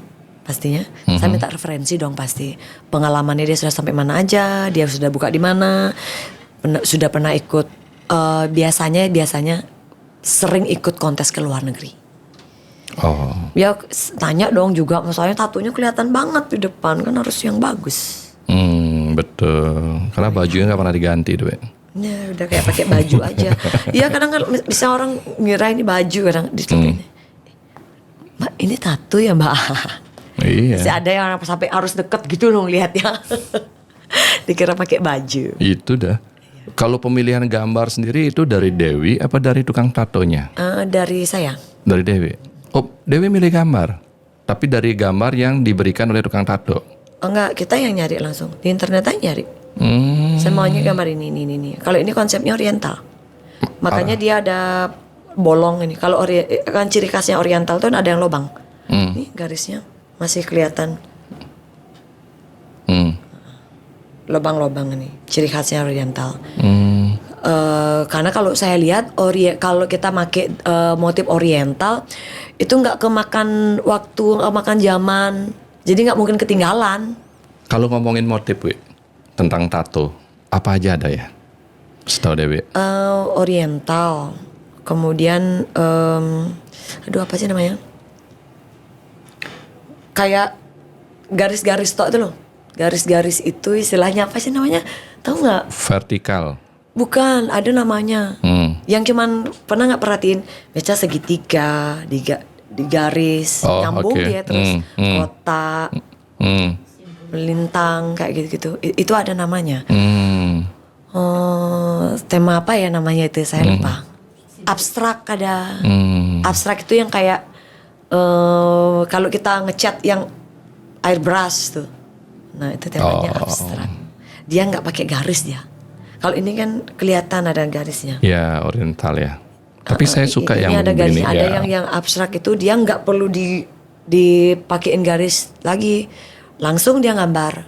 [SPEAKER 1] pastinya. Saya minta referensi dong pasti. Pengalamannya dia sudah sampai mana aja, dia sudah buka di mana, sudah pernah ikut, biasanya sering ikut kontes ke luar negeri. Ya tanya dong juga, misalnya tatonya kelihatan banget di depan, kan harus yang bagus.
[SPEAKER 2] Betul, karena bajunya nggak pernah diganti tuh.
[SPEAKER 1] Ya udah kayak pakai baju aja. Iya kadang kan bisa orang ngira ini baju, kadang ini. Mbak ini tato ya Mbak?
[SPEAKER 2] Iya.
[SPEAKER 1] Masih ada yang sampai harus deket gitu loh lihatnya. Dikira pakai baju.
[SPEAKER 2] Itu dah. Kalau pemilihan gambar sendiri itu dari Dewi apa dari tukang tatonya?
[SPEAKER 1] Dari saya. Dari
[SPEAKER 2] Dewi. Oh, Dewi milih gambar. Tapi dari gambar yang diberikan oleh tukang tato.
[SPEAKER 1] Enggak, kita yang nyari langsung. Di internet aja nyari. Saya maunya gambar ini. Kalau ini konsepnya oriental. Makanya dia ada bolong ini. Kalau kan ciri khasnya oriental tuh ada yang lubang. Nih garisnya masih kelihatan. Lubang-lubang ini ciri khasnya oriental. Karena kalau saya lihat kalau kita pakai motif oriental itu nggak kemakan waktu, nggak makan zaman, jadi nggak mungkin ketinggalan.
[SPEAKER 2] Kalau ngomongin motif, Wi, tentang tato, apa aja ada ya? Setahu Dewi.
[SPEAKER 1] Oriental, kemudian apa sih namanya? Kayak garis-garis tok itu loh. Garis-garis itu istilahnya apa sih namanya? Tahu nggak?
[SPEAKER 2] Vertikal.
[SPEAKER 1] Bukan, ada namanya. Yang cuman pernah nggak perhatiin? Baca segitiga, di garis, nyambung dia terus kotak, melintang kayak gitu-gitu. Itu ada namanya. Tema apa ya namanya itu? Saya lupa. Abstrak ada. Abstrak itu yang kayak kalau kita ngecat yang airbrush tuh. Nah itu temanya abstrak. Dia nggak pakai garis dia. Kalau ini kan kelihatan ada garisnya.
[SPEAKER 2] Ya oriental ya. Tapi saya suka yang
[SPEAKER 1] ada garisnya.
[SPEAKER 2] begini.
[SPEAKER 1] Ada yang abstrak itu dia nggak perlu dipakein garis lagi, langsung dia gambar.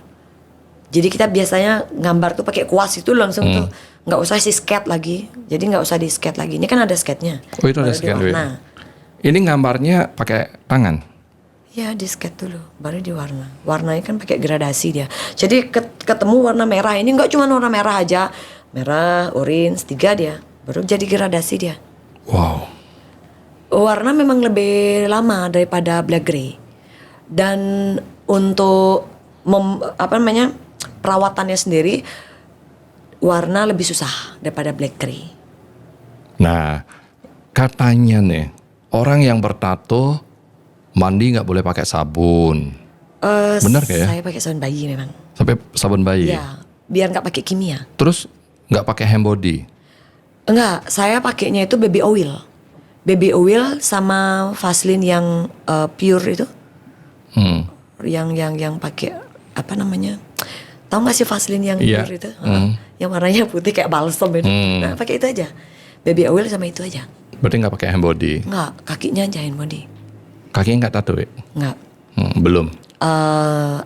[SPEAKER 1] Jadi kita biasanya gambar tuh pakai kuas itu langsung tuh nggak usah skate lagi. Jadi nggak usah di skate lagi. Ini kan ada skate-nya.
[SPEAKER 2] Oh itu ada skate. Ini gambarnya pakai tangan.
[SPEAKER 1] Ya di sketch dulu, baru di warna. Warnanya kan pakai gradasi dia. Jadi ketemu warna merah ini nggak cuma warna merah aja, merah, orange, 3 dia. Baru jadi gradasi dia.
[SPEAKER 2] Wow.
[SPEAKER 1] Warna memang lebih lama daripada black gray. Dan untuk perawatannya sendiri, warna lebih susah daripada black gray.
[SPEAKER 2] Nah, katanya nih, orang yang bertato mandi nggak boleh pakai sabun. Benar gak ya?
[SPEAKER 1] Saya pakai sabun bayi memang.
[SPEAKER 2] Sampai sabun bayi.
[SPEAKER 1] Ya, biar nggak pakai kimia.
[SPEAKER 2] Terus nggak pakai hand body.
[SPEAKER 1] Enggak, saya pakainya itu baby oil. Baby oil sama Vaseline yang pure itu. Yang pakai apa namanya? Tahu nggak sih Vaseline yang pure itu? Yang warnanya putih kayak balsam itu. Nah, pakai itu aja. Baby oil sama itu aja.
[SPEAKER 2] Berarti nggak pakai hand body.
[SPEAKER 1] Enggak, kakinya aja hand body.
[SPEAKER 2] Kakinya nggak tato ya?
[SPEAKER 1] Enggak.
[SPEAKER 2] Belum.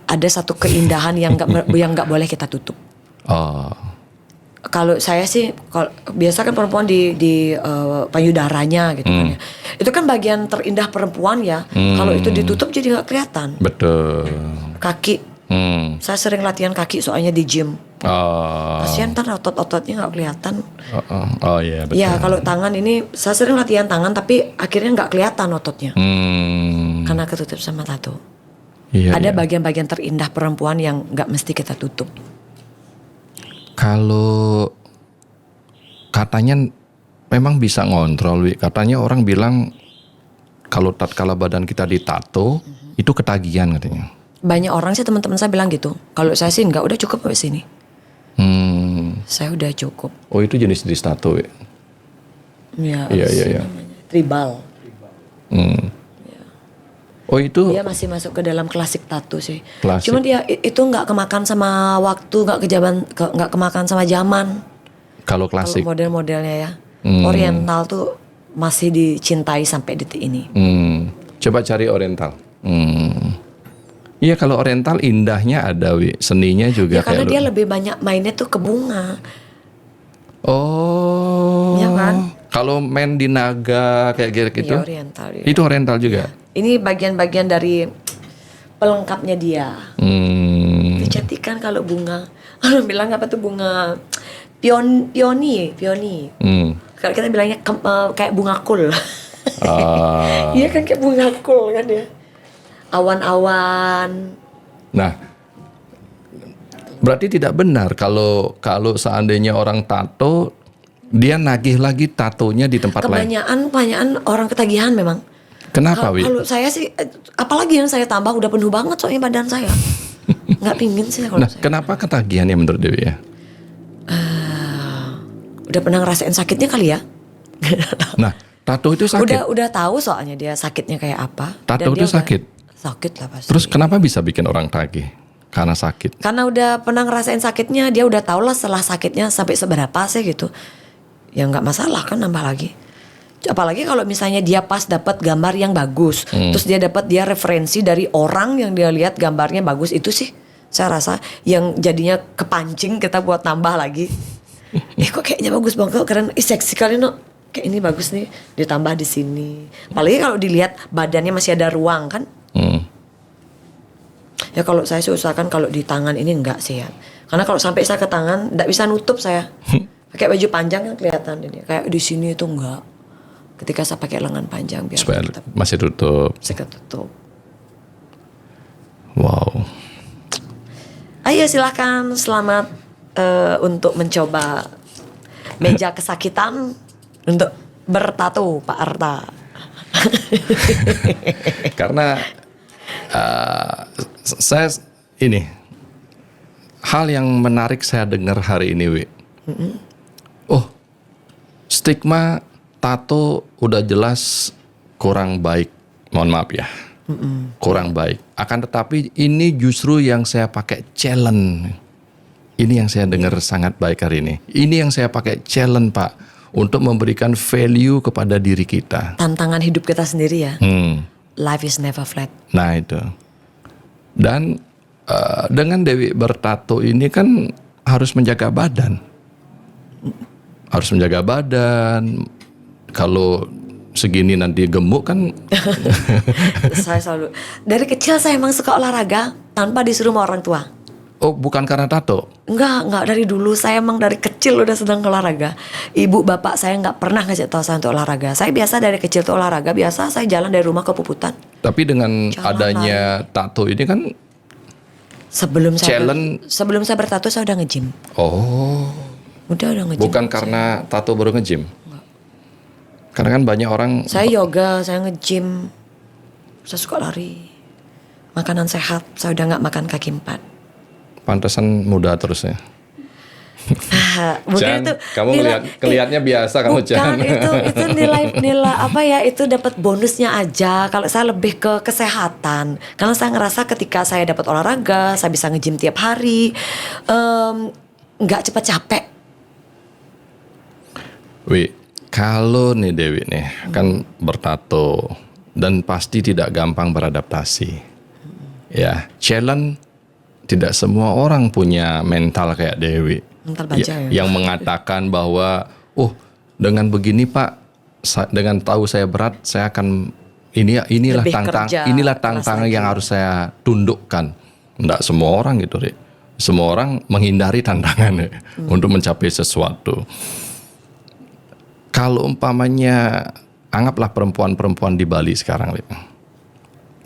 [SPEAKER 1] Ada satu keindahan yang nggak boleh kita tutup.
[SPEAKER 2] Oh.
[SPEAKER 1] Kalau saya sih, biasa kan perempuan di payudaranya gitu kan ya. Itu kan bagian terindah perempuan ya. Kalau itu ditutup jadi nggak kelihatan.
[SPEAKER 2] Betul.
[SPEAKER 1] Kaki, saya sering latihan kaki soalnya di gym. Kasian ntar otot-ototnya nggak kelihatan.
[SPEAKER 2] Oh iya betul.
[SPEAKER 1] Ya kalau tangan ini, saya sering latihan tangan tapi akhirnya nggak kelihatan ototnya. Karena ketutup sama tato.
[SPEAKER 2] Iya,
[SPEAKER 1] Ada
[SPEAKER 2] iya.
[SPEAKER 1] bagian-bagian terindah perempuan yang nggak mesti kita tutup.
[SPEAKER 2] Kalau katanya memang bisa ngontrol, Wi. Katanya orang bilang kalau tatkala badan kita ditato itu ketagihan katanya.
[SPEAKER 1] Banyak orang sih teman-teman saya bilang gitu. Kalau saya sih nggak, udah cukup sampai sini. Saya udah cukup.
[SPEAKER 2] Oh itu jenis tato, Wi.
[SPEAKER 1] Ya,
[SPEAKER 2] Iya,
[SPEAKER 1] apa sih
[SPEAKER 2] iya.
[SPEAKER 1] namanya? Tribal.
[SPEAKER 2] Oh itu
[SPEAKER 1] Dia masih masuk ke dalam klasik tato sih.
[SPEAKER 2] Klasik.
[SPEAKER 1] Cuma dia itu nggak kemakan sama waktu, nggak kemakan sama zaman.
[SPEAKER 2] kalau
[SPEAKER 1] Kalau
[SPEAKER 2] klasik.
[SPEAKER 1] model-modelnya ya, Oriental tuh masih dicintai sampai detik ini.
[SPEAKER 2] Coba cari oriental. Iya kalau oriental indahnya ada, Wi. Seninya juga
[SPEAKER 1] Ya karena
[SPEAKER 2] kayak
[SPEAKER 1] dia lebih banyak mainnya tuh ke bunga.
[SPEAKER 2] Oh.
[SPEAKER 1] Iya kan?
[SPEAKER 2] Kalau main di naga kayak gitu.
[SPEAKER 1] Iya, Oriental. Iya.
[SPEAKER 2] Itu oriental juga.
[SPEAKER 1] Ini bagian-bagian dari pelengkapnya dia. Kecantikan kalau bunga. Orang bilang apa tuh bunga pioni. Kalau kita bilangnya kayak bunga kul. Iya kan kayak bunga kul kan ya. Awan-awan.
[SPEAKER 2] Nah, berarti tidak benar kalau seandainya orang tato dia nagih lagi tatonya di tempat lain.
[SPEAKER 1] Kebanyakan orang ketagihan memang.
[SPEAKER 2] Kenapa, Wi?
[SPEAKER 1] Kalau saya sih, apalagi yang saya tambah udah penuh banget soalnya badan saya. Nggak pingin sih kalau
[SPEAKER 2] Nah,
[SPEAKER 1] saya.
[SPEAKER 2] kenapa ketagihan ya menurut Dewi ya?
[SPEAKER 1] Udah pernah ngerasain sakitnya kali ya?
[SPEAKER 2] Nah, tato itu sakit.
[SPEAKER 1] Udah tahu soalnya dia sakitnya kayak apa.
[SPEAKER 2] Tato
[SPEAKER 1] Dan dia
[SPEAKER 2] itu sakit.
[SPEAKER 1] Sakit lah pasti.
[SPEAKER 2] Terus kenapa bisa bikin orang tagih? Karena sakit.
[SPEAKER 1] Karena udah pernah ngerasain sakitnya, dia udah tahu lah setelah sakitnya sampai seberapa sih gitu. Ya nggak masalah kan nambah lagi. Apalagi kalau misalnya dia pas dapat gambar yang bagus, terus dia referensi dari orang yang dia lihat gambarnya bagus, itu sih saya rasa yang jadinya kepancing kita buat nambah lagi. Kok kayaknya bagus banget, keren, seksi kali no. Kayak ini bagus nih, ditambah di sini. Apalagi kalau dilihat badannya masih ada ruang kan. Ya kalau saya sih usahakan kalau di tangan ini enggak sih ya. Karena kalau sampai saya ke tangan enggak bisa nutup saya. Pakai baju panjang kan kelihatan ini. Kayak di sini itu enggak. Ketika saya pakai lengan panjang biar
[SPEAKER 2] Supaya
[SPEAKER 1] tetap
[SPEAKER 2] masih tutup.
[SPEAKER 1] bisa ketutup.
[SPEAKER 2] Wow.
[SPEAKER 1] Ayo silakan, selamat untuk mencoba meja kesakitan untuk bertato Pak Arta.
[SPEAKER 2] Karena saya ini hal yang menarik saya dengar hari ini, Wi. Oh, stigma tato udah jelas kurang baik. Mohon maaf ya, kurang baik. Akan tetapi ini justru yang saya pakai challenge. Ini yang saya dengar sangat baik hari ini. Ini yang saya pakai challenge, Pak, untuk memberikan value kepada diri kita.
[SPEAKER 1] Tantangan hidup kita sendiri ya. Life is never flat.
[SPEAKER 2] Nah itu. Dan dengan Dewi bertato ini kan harus menjaga badan. Harus menjaga badan. Kalau segini nanti gemuk kan.
[SPEAKER 1] Saya selalu dari kecil saya emang suka olahraga tanpa disuruh sama orang tua.
[SPEAKER 2] Oh, bukan karena tato?
[SPEAKER 1] Enggak dari dulu saya emang dari kecil udah sedang olahraga. Ibu bapak saya nggak pernah ngasih tahu saya untuk olahraga. Saya biasa dari kecil tuh olahraga, biasa saya jalan dari rumah ke Puputan.
[SPEAKER 2] Tapi dengan
[SPEAKER 1] Jalan
[SPEAKER 2] adanya tato ini kan
[SPEAKER 1] Sebelum
[SPEAKER 2] challenge.
[SPEAKER 1] saya bertato saya udah nge-gym.
[SPEAKER 2] Oh,
[SPEAKER 1] Udah nge-gym.
[SPEAKER 2] bukan karena tato baru nge-gym. Karena kan banyak orang.
[SPEAKER 1] Saya yoga, saya nge-gym. Saya suka lari. Makanan sehat, saya udah nggak makan kaki 4.
[SPEAKER 2] Pantesan muda terus ya.
[SPEAKER 1] Mungkin
[SPEAKER 2] Jan,
[SPEAKER 1] itu
[SPEAKER 2] kamu kelihatannya biasa kamu Jan.
[SPEAKER 1] itu nilai apa ya, itu dapat bonusnya aja. Kalau saya lebih ke kesehatan, karena saya ngerasa ketika saya dapat olahraga, saya bisa nge-gym tiap hari, nggak cepat capek.
[SPEAKER 2] Wi, kalau nih Dewi nih kan bertato dan pasti tidak gampang beradaptasi. Ya, challenge tidak semua orang punya mental kayak Dewi.
[SPEAKER 1] Mental baja ya.
[SPEAKER 2] Yang mengatakan bahwa, dengan begini Pak, dengan tahu saya berat, saya akan inilah
[SPEAKER 1] Lebih
[SPEAKER 2] tantangan yang harus saya tundukkan. Enggak semua orang gitu, Rik. Semua orang menghindari tantangan untuk mencapai sesuatu. Kalau umpamanya anggaplah perempuan-perempuan di Bali sekarang, Rik.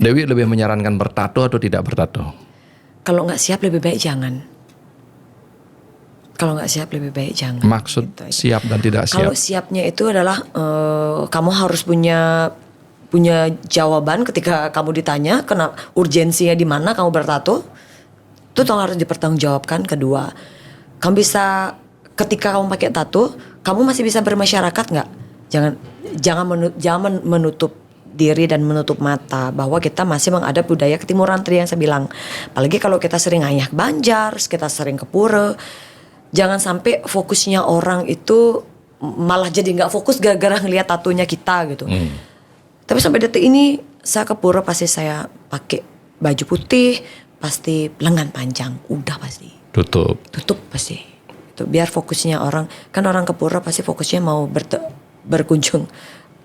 [SPEAKER 2] Dewi lebih menyarankan bertato atau tidak bertato?
[SPEAKER 1] Kalau nggak siap lebih baik jangan. Kalau nggak siap lebih baik jangan.
[SPEAKER 2] Maksud
[SPEAKER 1] Gitu aja.
[SPEAKER 2] siap dan tidak siap?
[SPEAKER 1] Kalau siapnya itu adalah kamu harus punya jawaban ketika kamu ditanya kena urgensinya di mana kamu bertato. Itu harus dipertanggungjawabkan. Kedua, kamu bisa ketika kamu pakai tato, kamu masih bisa bermasyarakat nggak? Jangan menutup diri dan menutup mata bahwa kita masih menghadap budaya ketimuran tadi yang saya bilang. Apalagi kalau kita sering ngayah ke Banjar, kita sering ke pura. Jangan sampai fokusnya orang itu malah jadi nggak fokus gara-gara ngelihat tatonya kita gitu. Tapi sampai detik ini saya ke pura pasti saya pakai baju putih, pasti lengan panjang, udah pasti. Tutup pasti. Itu biar fokusnya orang, kan orang ke pura pasti fokusnya mau berkunjung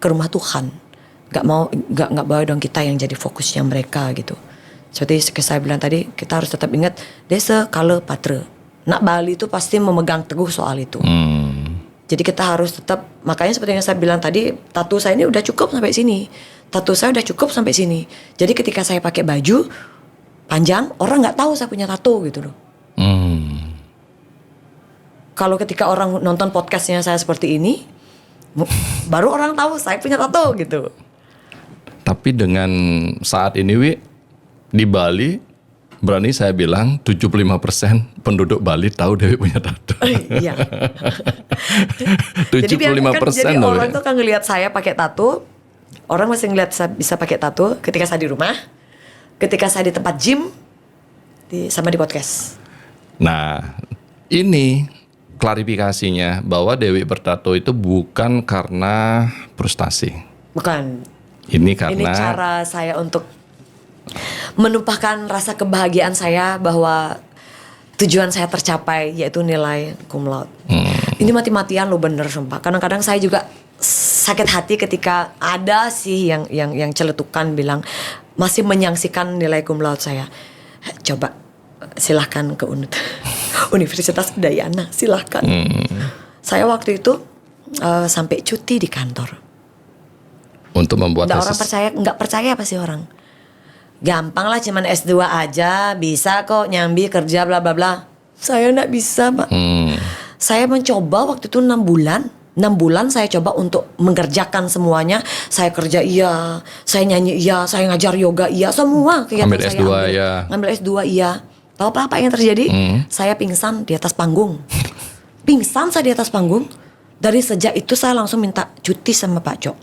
[SPEAKER 1] ke rumah Tuhan. Nggak bawa dong kita yang jadi fokusnya mereka gitu. Seperti saya bilang tadi, kita harus tetap ingat desa kala patra. Nak Bali itu pasti memegang teguh soal itu. Jadi kita harus tetap, makanya seperti yang saya bilang tadi, tato saya ini udah cukup sampai sini. Tato saya udah cukup sampai sini. Jadi ketika saya pakai baju panjang, orang nggak tahu saya punya tato gitu loh. Kalau ketika orang nonton podcastnya saya seperti ini, baru orang tahu saya punya tato gitu.
[SPEAKER 2] Tapi dengan saat ini Wi, di Bali, berani saya bilang 75% penduduk Bali tahu Dewi punya tato.
[SPEAKER 1] Iya.
[SPEAKER 2] 75%
[SPEAKER 1] jadi
[SPEAKER 2] loh.
[SPEAKER 1] orang tuh kan ngelihat saya pakai tato, orang masih ngelihat saya bisa pakai tato ketika saya di rumah, ketika saya di tempat gym, sama di podcast.
[SPEAKER 2] Nah, ini klarifikasinya bahwa Dewi bertato itu bukan karena frustasi.
[SPEAKER 1] Bukan.
[SPEAKER 2] Ini karena
[SPEAKER 1] Ini cara saya untuk menumpahkan rasa kebahagiaan saya bahwa tujuan saya tercapai, yaitu nilai cum laude. Ini mati-matian lo bener sumpah. Kadang-kadang saya juga sakit hati ketika ada sih yang celetukan bilang masih menyangsikan nilai cum laude saya. Coba silahkan ke Universitas Udayana, silahkan. Saya waktu itu sampai cuti di kantor.
[SPEAKER 2] Untuk membuat
[SPEAKER 1] orang nggak percaya pasti orang. Gampang lah, cuman S2 aja bisa kok nyambi kerja bla bla bla. Saya nggak bisa Pak. Saya mencoba waktu itu 6 bulan. 6 bulan saya coba untuk mengerjakan semuanya. Saya kerja iya, saya nyanyi iya, saya ngajar yoga iya, semua kegiatan
[SPEAKER 2] ambil
[SPEAKER 1] saya
[SPEAKER 2] S2 ya.
[SPEAKER 1] Ngambil S2 iya. Tahu apa yang terjadi? Saya pingsan di atas panggung. Pingsan saya di atas panggung. Dari sejak itu saya langsung minta cuti sama Pak Cok.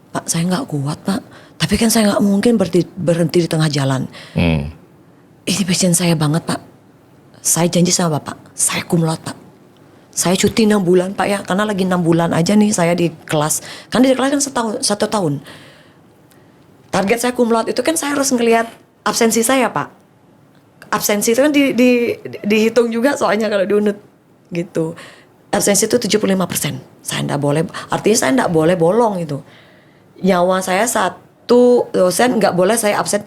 [SPEAKER 1] Pak, saya nggak kuat Pak. Tapi kan saya nggak mungkin berhenti di tengah jalan. Ini passion saya banget Pak. Saya janji sama Bapak, saya cum laude Pak. Saya cuti 6 bulan Pak ya. Karena lagi 6 bulan aja nih saya di kelas. Kan di kelas kan 1 tahun. Target saya cum laude itu kan saya harus ngelihat absensi saya Pak. Absensi itu kan dihitung juga soalnya kalau di UNUD gitu. Absensi itu 75%. Saya enggak boleh, artinya saya enggak boleh bolong itu. nyawa saya satu dosen nggak boleh saya absen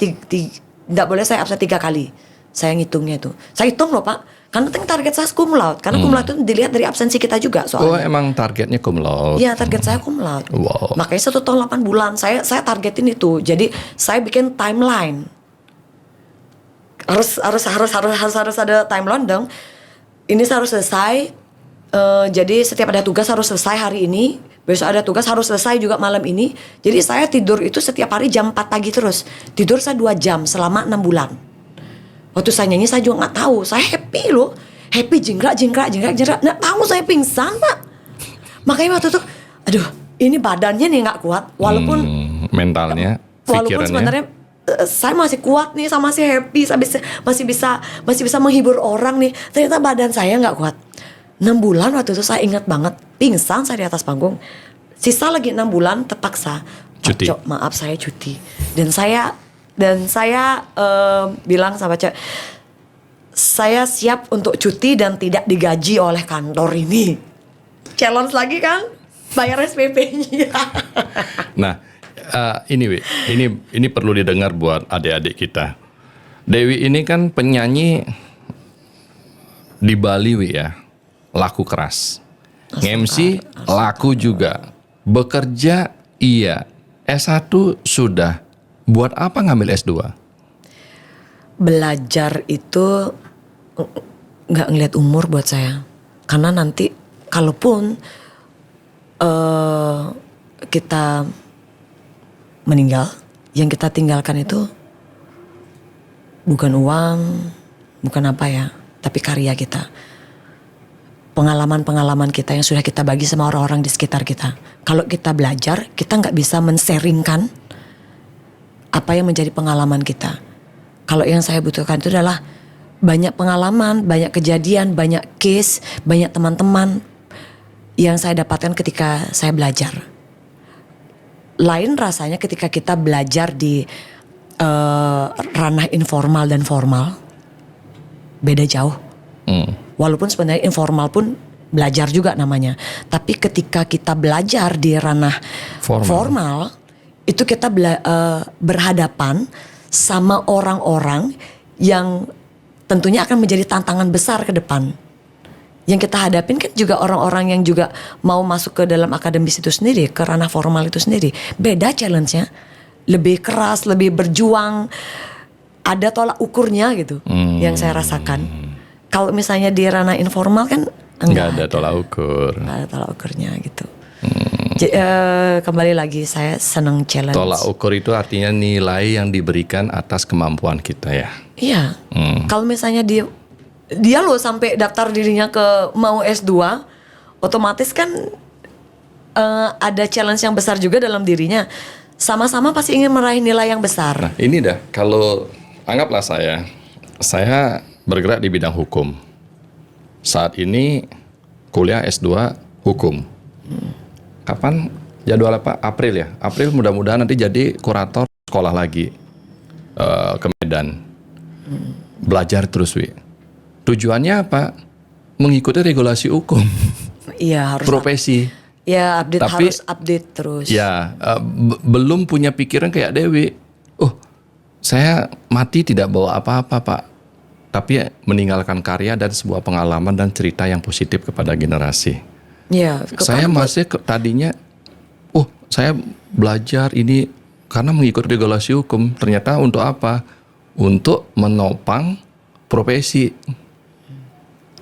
[SPEAKER 1] nggak boleh saya absen 3 kali. Saya ngitungnya itu. Saya hitung loh Pak. Karena target saya cum laude. Karena cum laude itu dilihat dari absensi kita juga soalnya.
[SPEAKER 2] Oh emang targetnya cum laude?
[SPEAKER 1] Iya target saya cum laude.
[SPEAKER 2] Wow.
[SPEAKER 1] Makanya 1 tahun 8 bulan saya targetin itu. Jadi saya bikin timeline. Harus ada timeline dong. Ini saya harus selesai. Jadi setiap ada tugas harus selesai hari ini. Besok ada tugas harus selesai juga malam ini. Jadi saya tidur itu setiap hari jam 4 pagi terus. Tidur saya 2 jam selama 6 bulan. Waktu saya nyanyi saya juga nggak tahu. Saya happy loh. Happy jingkrak. Nggak tahu saya pingsan Pak. Makanya waktu itu, aduh ini badannya nih nggak kuat. Walaupun
[SPEAKER 2] mentalnya,
[SPEAKER 1] walaupun
[SPEAKER 2] pikirannya.
[SPEAKER 1] sebenarnya saya masih kuat nih, saya masih happy, saya masih bisa menghibur orang nih. Ternyata badan saya nggak kuat. 6 bulan waktu itu saya ingat banget, pingsan saya di atas panggung. Sisa lagi 6 bulan terpaksa,
[SPEAKER 2] Cuti.
[SPEAKER 1] Pak Cok, maaf saya cuti. Dan saya bilang sama Cok, saya siap untuk cuti dan tidak digaji oleh kantor ini. Challenge lagi kan, bayar SPP-nya.
[SPEAKER 2] Nah, ini perlu didengar buat adik-adik kita. Dewi ini kan penyanyi di Bali, Wi ya, laku keras. MC laku juga. Bekerja iya. S1 sudah. Buat apa ngambil S2?
[SPEAKER 1] Belajar itu nggak ngeliat umur buat saya, karena nanti kalaupun kita meninggal, yang kita tinggalkan itu bukan uang, bukan apa ya, tapi karya kita, pengalaman-pengalaman kita yang sudah kita bagi sama orang-orang di sekitar kita. Kalau kita belajar, kita nggak bisa men-sharingkan apa yang menjadi pengalaman kita. Kalau yang saya butuhkan itu adalah banyak pengalaman, banyak kejadian, banyak case, banyak teman-teman yang saya dapatkan ketika saya belajar. Lain rasanya ketika kita belajar di ranah informal dan formal, beda jauh. Walaupun sebenarnya informal pun belajar juga namanya. Tapi ketika kita belajar di ranah formal itu kita berhadapan sama orang-orang yang tentunya akan menjadi tantangan besar ke depan. Yang kita hadapin kan juga orang-orang yang juga mau masuk ke dalam akademis itu sendiri, ke ranah formal itu sendiri. Beda challenge-nya, lebih keras, lebih berjuang, ada tolak ukurnya gitu yang saya rasakan. Kalau misalnya di ranah informal kan
[SPEAKER 2] nggak ada tolak ukur.
[SPEAKER 1] Nggak ada tolak ukurnya gitu. Kembali lagi saya senang challenge.
[SPEAKER 2] Tolak ukur itu artinya nilai yang diberikan atas kemampuan kita ya.
[SPEAKER 1] Iya. Kalau misalnya dia loh sampai daftar dirinya ke mau S2, otomatis kan ada challenge yang besar juga dalam dirinya. Sama-sama pasti ingin meraih nilai yang besar.
[SPEAKER 2] Nah ini dah, kalau anggaplah saya bergerak di bidang hukum. Saat ini kuliah S2 hukum. Kapan jadwal apa? April ya. April mudah-mudahan nanti jadi kurator sekolah lagi ke Medan. Belajar terus, Wi. Tujuannya apa? Mengikuti regulasi hukum.
[SPEAKER 1] Iya harus.
[SPEAKER 2] Profesi.
[SPEAKER 1] Ya update.
[SPEAKER 2] Tapi,
[SPEAKER 1] harus update terus.
[SPEAKER 2] Ya belum punya pikiran kayak Dewi. Saya mati tidak bawa apa-apa Pak. Tapi meninggalkan karya dan sebuah pengalaman dan cerita yang positif kepada generasi.
[SPEAKER 1] Ya,
[SPEAKER 2] Saya masih tadinya, saya belajar ini karena mengikuti regulasi hukum. Ternyata untuk apa? Untuk menopang profesi.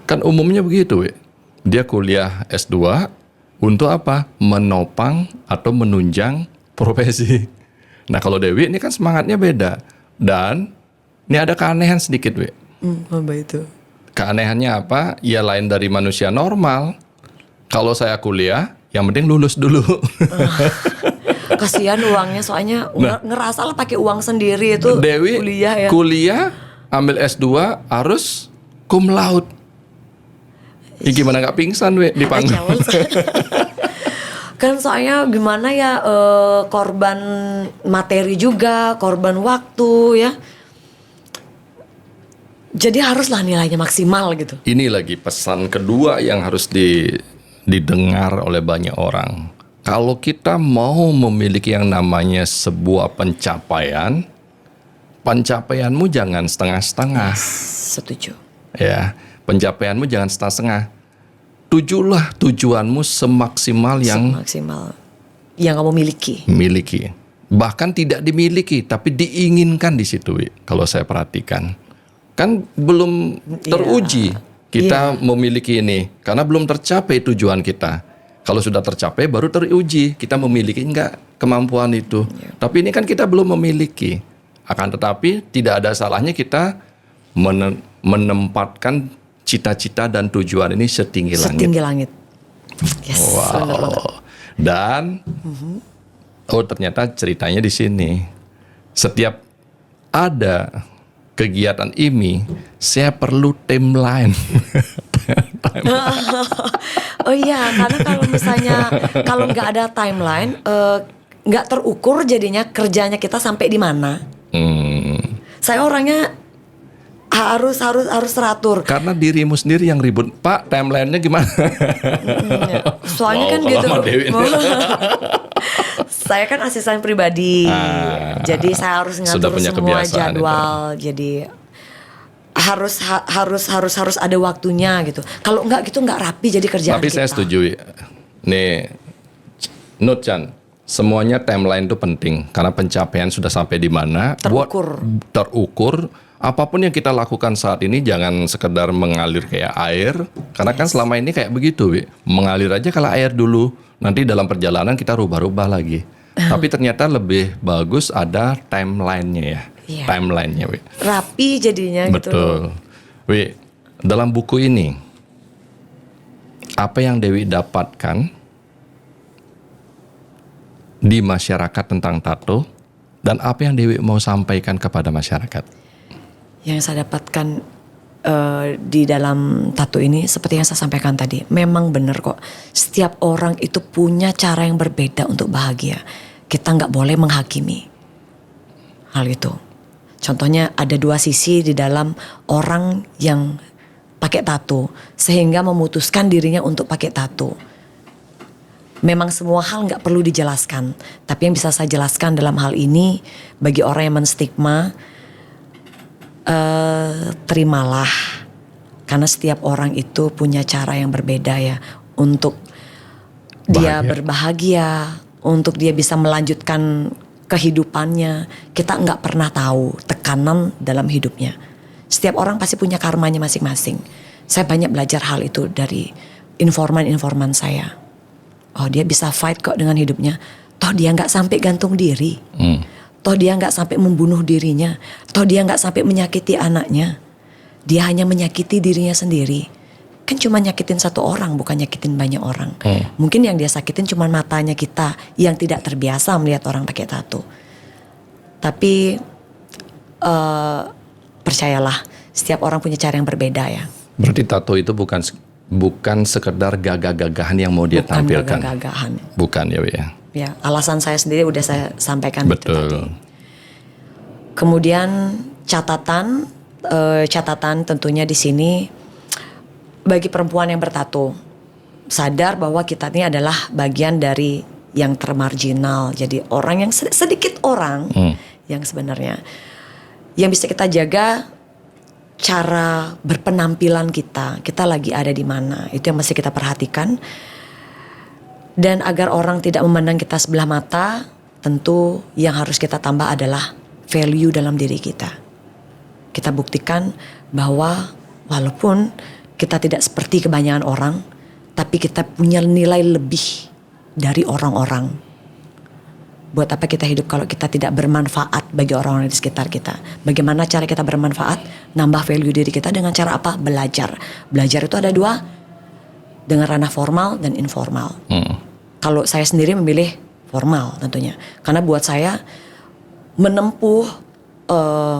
[SPEAKER 2] Kan umumnya begitu, we. Dia kuliah S2 untuk apa? Menopang atau menunjang profesi. Nah kalau Dewi ini kan semangatnya beda. Dan ini ada keanehan sedikit, we.
[SPEAKER 1] Apa itu?
[SPEAKER 2] Keanehannya apa? Ya lain dari manusia normal. Kalau saya kuliah, yang penting lulus dulu.
[SPEAKER 1] Kasihan uangnya, soalnya ngerasa lah pakai uang sendiri itu.
[SPEAKER 2] Dewi
[SPEAKER 1] kuliah ya.
[SPEAKER 2] Kuliah, ambil S2 harus cum laude. Ya gimana nggak pingsan, we, di panggung?
[SPEAKER 1] Kan soalnya gimana ya, korban materi juga, korban waktu ya. Jadi haruslah nilainya maksimal gitu.
[SPEAKER 2] Ini lagi pesan kedua yang harus didengar oleh banyak orang. kalau kita mau memiliki yang namanya sebuah pencapaianmu jangan setengah-setengah.
[SPEAKER 1] Setuju.
[SPEAKER 2] Ya, pencapaianmu jangan setengah-setengah. Tujulah tujuanmu semaksimal yang
[SPEAKER 1] kamu
[SPEAKER 2] miliki. Bahkan tidak dimiliki, tapi diinginkan di situ, Wi. Kalau saya perhatikan, kan belum teruji kita memiliki ini, karena belum tercapai tujuan kita. Kalau sudah tercapai, baru teruji kita memiliki enggak kemampuan itu. Tapi ini kan kita belum memiliki. Akan tetapi tidak ada salahnya kita menempatkan cita-cita dan tujuan ini setinggi langit.
[SPEAKER 1] Setinggi langit. Yes,
[SPEAKER 2] wow. Dan ternyata ceritanya di sini. Setiap ada kegiatan IMI, saya perlu timeline.
[SPEAKER 1] Oh iya, karena kalau misalnya kalau nggak ada timeline, nggak terukur jadinya kerjanya kita sampai di mana. Saya orangnya harus teratur.
[SPEAKER 2] Karena dirimu sendiri yang ribut, Pak, timelinenya gimana?
[SPEAKER 1] Soalnya kan gitu. Saya kan asisten pribadi, jadi saya harus ngatur semua jadwal. Itu. Jadi harus ada waktunya gitu. Kalau enggak gitu enggak rapi jadi kerjaan
[SPEAKER 2] Tapi
[SPEAKER 1] kita.
[SPEAKER 2] Saya setuju. Nih, Nut Chan, semuanya timeline itu penting karena pencapaian sudah sampai di mana. Terukur. Apapun yang kita lakukan saat ini jangan sekedar mengalir kayak air. Karena kan selama ini kayak begitu, Wi. Mengalir aja kalau air dulu. Nanti dalam perjalanan kita rubah-rubah lagi. Tapi ternyata lebih bagus ada timeline-nya ya. Iya. Timeline-nya, Wi.
[SPEAKER 1] Rapi jadinya.
[SPEAKER 2] Betul.
[SPEAKER 1] Gitu.
[SPEAKER 2] Wi, dalam buku ini apa yang Dewi dapatkan di masyarakat tentang tato dan apa yang Dewi mau sampaikan kepada masyarakat?
[SPEAKER 1] Yang saya dapatkan di dalam tato ini seperti yang saya sampaikan tadi, memang benar kok. Setiap orang itu punya cara yang berbeda untuk bahagia. Kita nggak boleh menghakimi hal itu. Contohnya ada dua sisi di dalam orang yang pakai tato sehingga memutuskan dirinya untuk pakai tato. Memang semua hal nggak perlu dijelaskan, tapi yang bisa saya jelaskan dalam hal ini bagi orang yang menstigma, terimalah, karena setiap orang itu punya cara yang berbeda ya untuk dia berbahagia, untuk dia bisa melanjutkan kehidupannya. Kita nggak pernah tahu tekanan dalam hidupnya. Setiap orang pasti punya karmanya masing-masing. Saya banyak belajar hal itu dari informan saya. Oh, dia bisa fight kok dengan hidupnya. Toh dia nggak sampai gantung diri. Toh dia nggak sampai membunuh dirinya. Toh dia nggak sampai menyakiti anaknya. Dia hanya menyakiti dirinya sendiri. Kan cuma nyakitin satu orang, bukan nyakitin banyak orang. Mungkin yang dia sakitin cuma matanya kita yang tidak terbiasa melihat orang pakai tato. Tapi percayalah, setiap orang punya cara yang berbeda ya.
[SPEAKER 2] Berarti tato itu bukan sekedar gagah-gagahan yang mau dia tampilkan.
[SPEAKER 1] Bukan gagah-gagahan.
[SPEAKER 2] Bukan ya, Wi ya.
[SPEAKER 1] Ya, alasan saya sendiri udah saya sampaikan.
[SPEAKER 2] Betul.
[SPEAKER 1] Itu tadi. Kemudian catatan tentunya di sini bagi perempuan yang bertato, sadar bahwa kita ini adalah bagian dari yang termarginal. Jadi orang yang sedikit orang yang sebenarnya yang bisa kita jaga cara berpenampilan kita lagi ada di mana, itu yang mesti kita perhatikan. Dan agar orang tidak memandang kita sebelah mata, tentu yang harus kita tambah adalah value dalam diri kita. Kita buktikan bahwa walaupun kita tidak seperti kebanyakan orang, tapi kita punya nilai lebih dari orang-orang. Buat apa kita hidup kalau kita tidak bermanfaat bagi orang-orang di sekitar kita? Bagaimana cara kita bermanfaat? Nambah value diri kita dengan cara apa? Belajar. Belajar itu ada dua, dengan ranah formal dan informal. Kalau saya sendiri memilih formal tentunya. Karena buat saya menempuh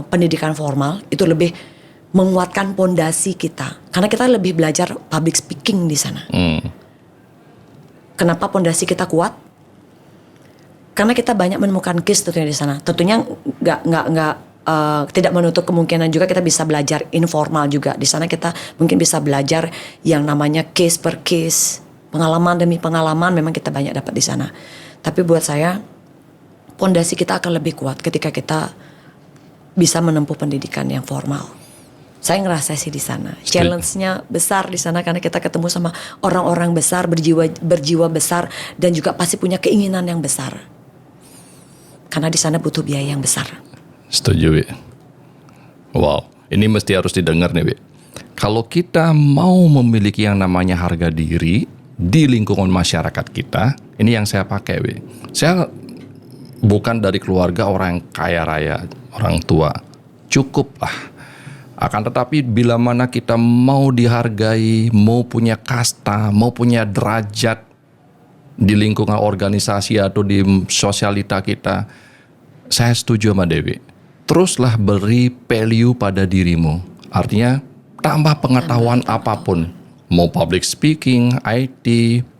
[SPEAKER 1] pendidikan formal itu lebih menguatkan pondasi kita. Karena kita lebih belajar public speaking di sana. Kenapa pondasi kita kuat? Karena kita banyak menemukan case tentunya di sana. Tentunya tidak menutup kemungkinan juga kita bisa belajar informal juga. Di sana kita mungkin bisa belajar yang namanya case per case. Pengalaman demi pengalaman memang kita banyak dapat di sana. Tapi buat saya pondasi kita akan lebih kuat ketika kita bisa menempuh pendidikan yang formal. Saya ngerasa sih di sana. Challenge-nya besar di sana karena kita ketemu sama orang-orang besar, berjiwa besar dan juga pasti punya keinginan yang besar. Karena di sana butuh biaya yang besar.
[SPEAKER 2] Setuju, Wi. Wow, ini mesti harus didengar nih, Wi. Kalau kita mau memiliki yang namanya harga diri di lingkungan masyarakat kita, ini yang saya pakai, Wi. Saya bukan dari keluarga orang yang kaya raya, orang tua. Cukup lah. Akan tetapi bila mana kita mau dihargai, mau punya kasta, mau punya derajat di lingkungan organisasi atau di sosialita kita, saya setuju sama Dewi. Teruslah beri value pada dirimu. Artinya tambah pengetahuan apapun. Mau public speaking, IT,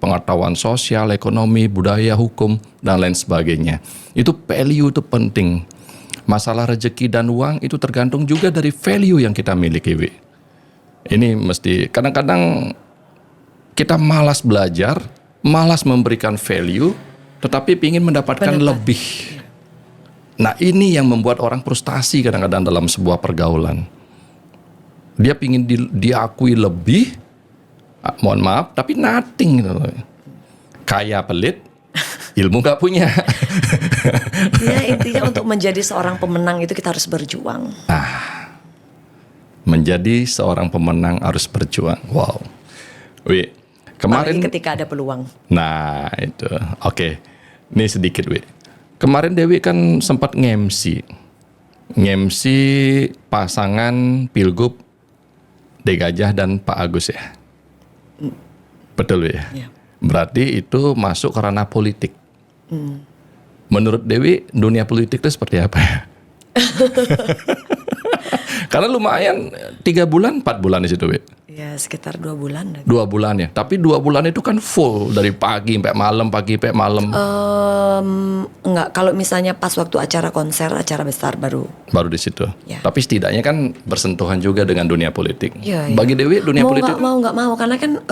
[SPEAKER 2] pengetahuan sosial, ekonomi, budaya, hukum, dan lain sebagainya. Itu value itu penting. Masalah rezeki dan uang itu tergantung juga dari value yang kita miliki, Wi. Ini mesti, kadang-kadang kita malas belajar, malas memberikan value, tetapi ingin mendapatkan lebih. Nah, ini yang membuat orang frustasi kadang-kadang dalam sebuah pergaulan. Dia ingin diakui lebih, mohon maaf, tapi nothing gitu. Kaya pelit, ilmu gak punya.
[SPEAKER 1] Ya intinya untuk menjadi seorang pemenang itu kita harus berjuang.
[SPEAKER 2] Menjadi seorang pemenang harus berjuang. Wow. Wi, kemarin
[SPEAKER 1] apalagi ketika ada peluang.
[SPEAKER 2] Nah itu, oke. Ini sedikit, Wi. Kemarin Dewi kan sempat nge-MC pasangan Pilgub Degajah dan Pak Agus ya. Betul, Wi. Ya. Berarti itu masuk ke ranah politik. Menurut Dewi, dunia politik itu seperti apa ya? Karena lumayan 3 bulan, 4 bulan di situ, Wi.
[SPEAKER 1] Ya sekitar 2 bulan.
[SPEAKER 2] 2 bulan ya. Tapi 2 bulan itu kan full dari pagi sampai malam, pagi sampai malam.
[SPEAKER 1] Enggak, kalau misalnya pas waktu acara konser, acara besar baru
[SPEAKER 2] di situ.
[SPEAKER 1] Ya.
[SPEAKER 2] Tapi setidaknya kan bersentuhan juga dengan dunia politik.
[SPEAKER 1] Ya, ya.
[SPEAKER 2] Bagi Dewi dunia
[SPEAKER 1] mau
[SPEAKER 2] politik
[SPEAKER 1] nggak mau karena kan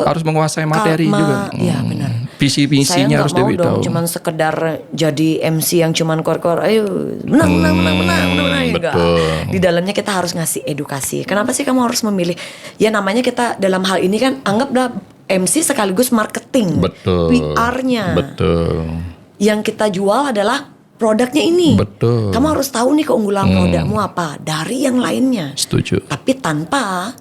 [SPEAKER 2] harus menguasai materi juga.
[SPEAKER 1] Iya benar.
[SPEAKER 2] Visi-misinya harus Dewi tahu.
[SPEAKER 1] Cuman sekedar jadi MC yang cuman kor-kor, ayo menang.
[SPEAKER 2] Betul.
[SPEAKER 1] Di dalamnya kita harus ngasih edukasi. Kenapa sih kamu harus memilih? Ya namanya kita dalam hal ini kan anggaplah MC sekaligus marketing.
[SPEAKER 2] Betul.
[SPEAKER 1] PR-nya.
[SPEAKER 2] Betul.
[SPEAKER 1] Yang kita jual adalah produknya ini.
[SPEAKER 2] Betul.
[SPEAKER 1] Kamu harus tahu nih keunggulan produkmu apa dari yang lainnya.
[SPEAKER 2] Setuju.
[SPEAKER 1] Tapi tanpa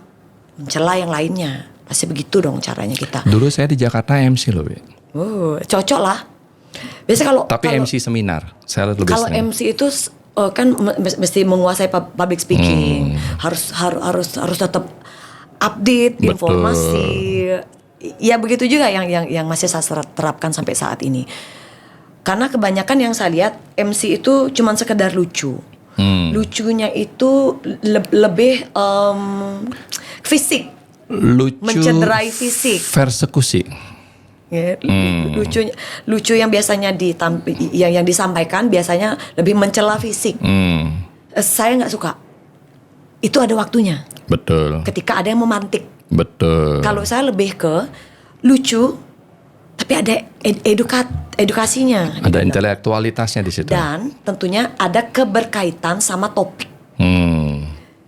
[SPEAKER 1] mencela yang lainnya. Pasti begitu dong caranya kita.
[SPEAKER 2] Dulu saya di Jakarta MC loh, Wi.
[SPEAKER 1] Cocok lah. Biasa
[SPEAKER 2] Tapi MC seminar, saya lebih
[SPEAKER 1] kalau MC itu kan mesti menguasai public speaking, harus tetap update informasi. Ya begitu juga yang masih saya terapkan sampai saat ini. Karena kebanyakan yang saya lihat MC itu cuman sekedar lucu. Lucunya itu lebih fisik, mencederai fisik,
[SPEAKER 2] persekusi.
[SPEAKER 1] Ya, lucu yang biasanya yang disampaikan biasanya lebih mencela fisik. Saya nggak suka. Itu ada waktunya.
[SPEAKER 2] Betul.
[SPEAKER 1] Ketika ada yang memantik.
[SPEAKER 2] Betul.
[SPEAKER 1] Kalau saya lebih ke lucu, tapi ada edukasinya.
[SPEAKER 2] Ada intelektualitasnya di situ.
[SPEAKER 1] Dan tentunya ada keberkaitan sama topik.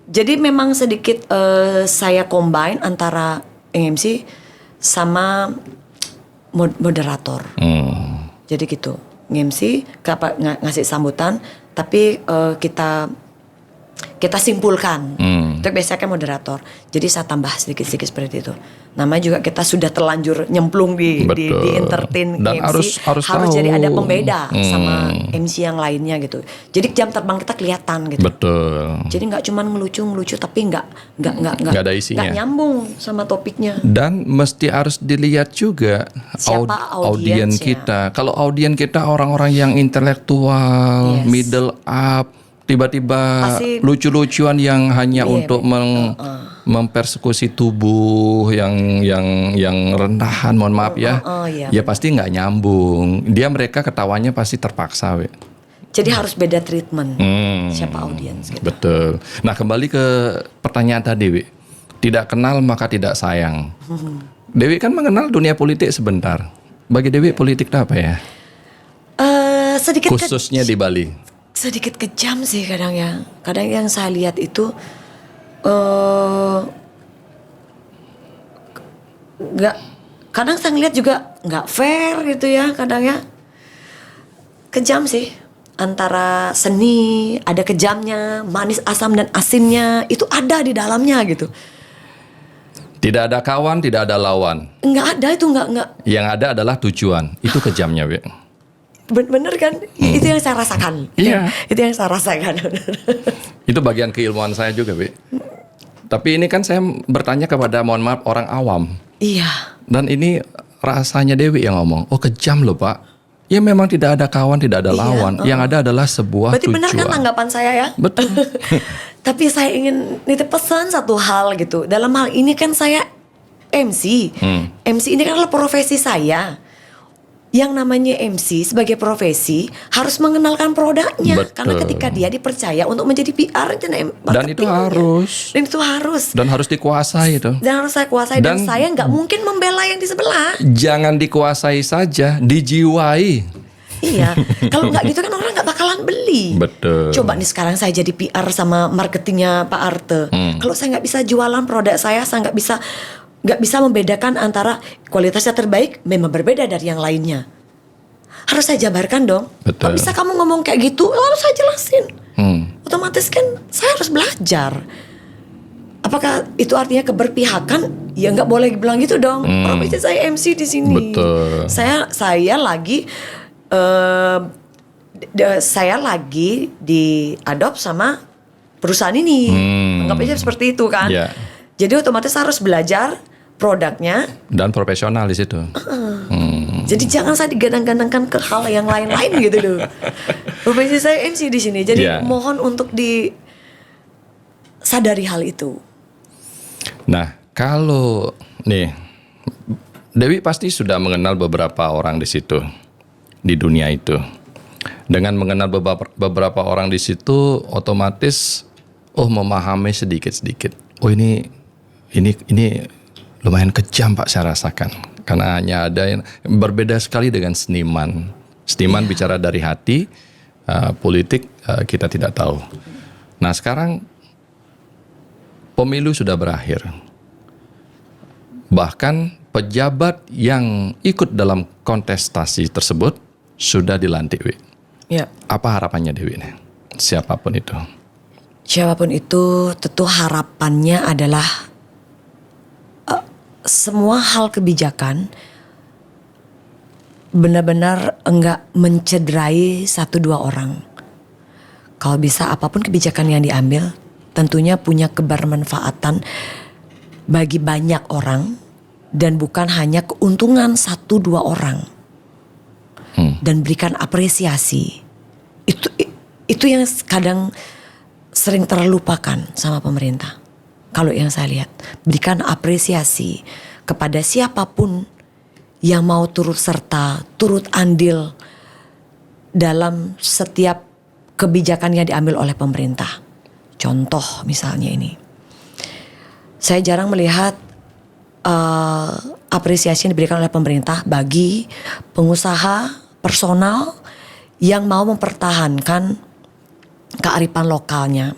[SPEAKER 1] Jadi memang sedikit saya combine antara MC sama moderator. Jadi gitu, MC ngasih sambutan, tapi kita simpulkan. Itu biasanya kan moderator. Jadi saya tambah sedikit-sedikit seperti itu. Namanya juga kita sudah terlanjur nyemplung di entertain
[SPEAKER 2] dan
[SPEAKER 1] MC.
[SPEAKER 2] harus tahu.
[SPEAKER 1] Jadi ada pembeda sama MC yang lainnya gitu. Jadi jam terbang kita kelihatan gitu.
[SPEAKER 2] Betul.
[SPEAKER 1] Jadi nggak cuma ngelucu tapi nggak
[SPEAKER 2] ada isinya.
[SPEAKER 1] Nggak nyambung sama topiknya.
[SPEAKER 2] Dan mesti harus dilihat juga
[SPEAKER 1] siapa
[SPEAKER 2] audien kita. Kalau audien kita orang-orang yang intelektual, middle up, tiba-tiba lucu-lucuan yang hanya untuk mempersekusi tubuh yang rendahan, mohon maaf ya. Ya pasti nggak nyambung. Mereka ketawanya pasti terpaksa, we.
[SPEAKER 1] Jadi harus beda treatment. Siapa audiens gitu.
[SPEAKER 2] Betul. Nah, kembali ke pertanyaan tadi, we. Tidak kenal maka tidak sayang. Dewi kan mengenal dunia politik sebentar. Bagi Dewi politik itu apa ya?
[SPEAKER 1] Sedikit
[SPEAKER 2] Khususnya di Bali.
[SPEAKER 1] sedikit kejam sih kadang ya. Kadang yang saya lihat itu nggak. Kadang saya ngeliat juga nggak fair gitu ya. Kadang ya kejam sih. Antara seni, ada kejamnya, manis, asam dan asinnya itu ada di dalamnya gitu.
[SPEAKER 2] Tidak ada kawan, tidak ada lawan.
[SPEAKER 1] Nggak ada itu nggak.
[SPEAKER 2] Yang ada adalah tujuan. Itu kejamnya, Wi.
[SPEAKER 1] Bener kan? Itu yang saya rasakan.
[SPEAKER 2] Iya.
[SPEAKER 1] Itu yang saya rasakan.
[SPEAKER 2] Itu bagian keilmuan saya juga, Wi. Tapi ini kan saya bertanya kepada, mohon maaf, orang awam.
[SPEAKER 1] Iya.
[SPEAKER 2] Dan ini rasanya Dewi yang ngomong, oh kejam loh Pak. Ya memang tidak ada kawan, tidak ada lawan. Yang ada adalah sebuah
[SPEAKER 1] Berarti
[SPEAKER 2] tujuan.
[SPEAKER 1] benar kan tanggapan saya ya?
[SPEAKER 2] Betul.
[SPEAKER 1] Tapi saya ingin nitip pesan satu hal gitu. Dalam hal ini kan saya MC. MC ini kan adalah profesi saya. Yang namanya MC sebagai profesi harus mengenalkan produknya.
[SPEAKER 2] Betul.
[SPEAKER 1] Karena ketika dia dipercaya untuk menjadi PR
[SPEAKER 2] Dan itu
[SPEAKER 1] marketingnya.
[SPEAKER 2] harus.
[SPEAKER 1] Dan itu harus.
[SPEAKER 2] Dan harus dikuasai itu.
[SPEAKER 1] Dan harus saya kuasai. Dan
[SPEAKER 2] Dan-
[SPEAKER 1] saya nggak mungkin membela yang di sebelah.
[SPEAKER 2] Jangan dikuasai saja, dijiwai.
[SPEAKER 1] Iya, kalau nggak gitu kan orang nggak bakalan beli.
[SPEAKER 2] Betul.
[SPEAKER 1] Coba nih sekarang saya jadi PR sama marketingnya Pak Arte. Kalau saya nggak bisa jualan produk saya nggak bisa membedakan antara kualitasnya terbaik memang berbeda dari yang lainnya. Harus saya jabarkan dong.
[SPEAKER 2] Betul.
[SPEAKER 1] Kok bisa kamu ngomong kayak gitu? Harus saya jelasin. Otomatis kan saya harus belajar. Apakah itu artinya keberpihakan? Ya nggak boleh bilang gitu dong. Profesi saya MC di sini.
[SPEAKER 2] Betul.
[SPEAKER 1] Saya lagi diadop sama perusahaan ini. Anggap aja seperti itu kan.
[SPEAKER 2] Iya.
[SPEAKER 1] Jadi otomatis harus belajar produknya.
[SPEAKER 2] Dan profesional di situ.
[SPEAKER 1] Jadi jangan saya digadang-gadangkan ke hal yang lain-lain gitu loh. Profesi saya MC di sini. Jadi
[SPEAKER 2] Iya.
[SPEAKER 1] mohon untuk disadari hal itu.
[SPEAKER 2] Nah, kalau nih Dewi pasti sudah mengenal beberapa orang di situ, di dunia itu. Dengan mengenal beberapa orang di situ, otomatis memahami sedikit-sedikit. Oh ini lumayan kejam Pak saya rasakan. Karena hanya ada yang berbeda sekali dengan seniman. Seniman bicara dari hati, politik kita tidak tahu. Nah sekarang pemilu sudah berakhir. Bahkan pejabat yang ikut dalam kontestasi tersebut sudah dilantik, Wi.
[SPEAKER 1] Ya.
[SPEAKER 2] Apa harapannya Dewi nih? Siapapun itu.
[SPEAKER 1] Siapapun itu tentu harapannya adalah semua hal kebijakan benar-benar enggak mencederai 1-2 orang. Kalau bisa apapun kebijakan yang diambil tentunya punya kebermanfaatan bagi banyak orang dan bukan hanya keuntungan 1-2 orang. Dan berikan apresiasi. Itu yang kadang sering terlupakan sama pemerintah. Kalau yang saya lihat, berikan apresiasi kepada siapapun yang mau turut serta, turut andil dalam setiap kebijakan yang diambil oleh pemerintah. Contoh misalnya ini, saya jarang melihat apresiasi yang diberikan oleh pemerintah bagi pengusaha personal yang mau mempertahankan kearifan lokalnya.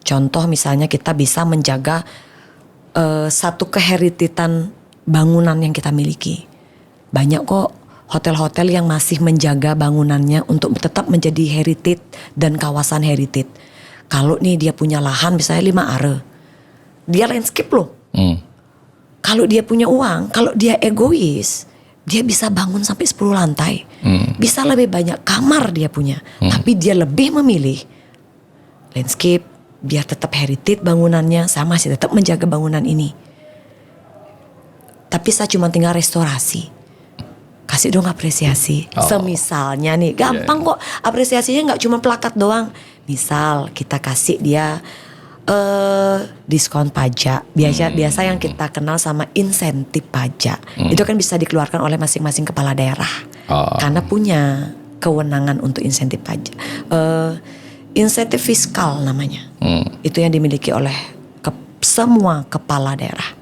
[SPEAKER 1] Contoh misalnya kita bisa menjaga satu keherititan bangunan yang kita miliki. Banyak kok hotel-hotel yang masih menjaga bangunannya untuk tetap menjadi heritage dan kawasan heritage. Kalau nih dia punya lahan misalnya 5 are, dia landscape loh. Kalau dia punya uang, kalau dia egois, dia bisa bangun sampai 10 lantai. Bisa lebih banyak kamar dia punya. Tapi dia lebih memilih landscape, biar tetap heritage bangunannya, saya masih tetap menjaga bangunan ini. Tapi saya cuma tinggal restorasi. Kasih dong apresiasi. Semisalnya nih, gampang kok apresiasinya nggak cuma plakat doang. Misal kita kasih dia diskon pajak. Biasa yang kita kenal sama insentif pajak. Itu kan bisa dikeluarkan oleh masing-masing kepala daerah. Karena punya kewenangan untuk insentif pajak. Insentif fiskal namanya. Itu yang dimiliki oleh semua kepala daerah.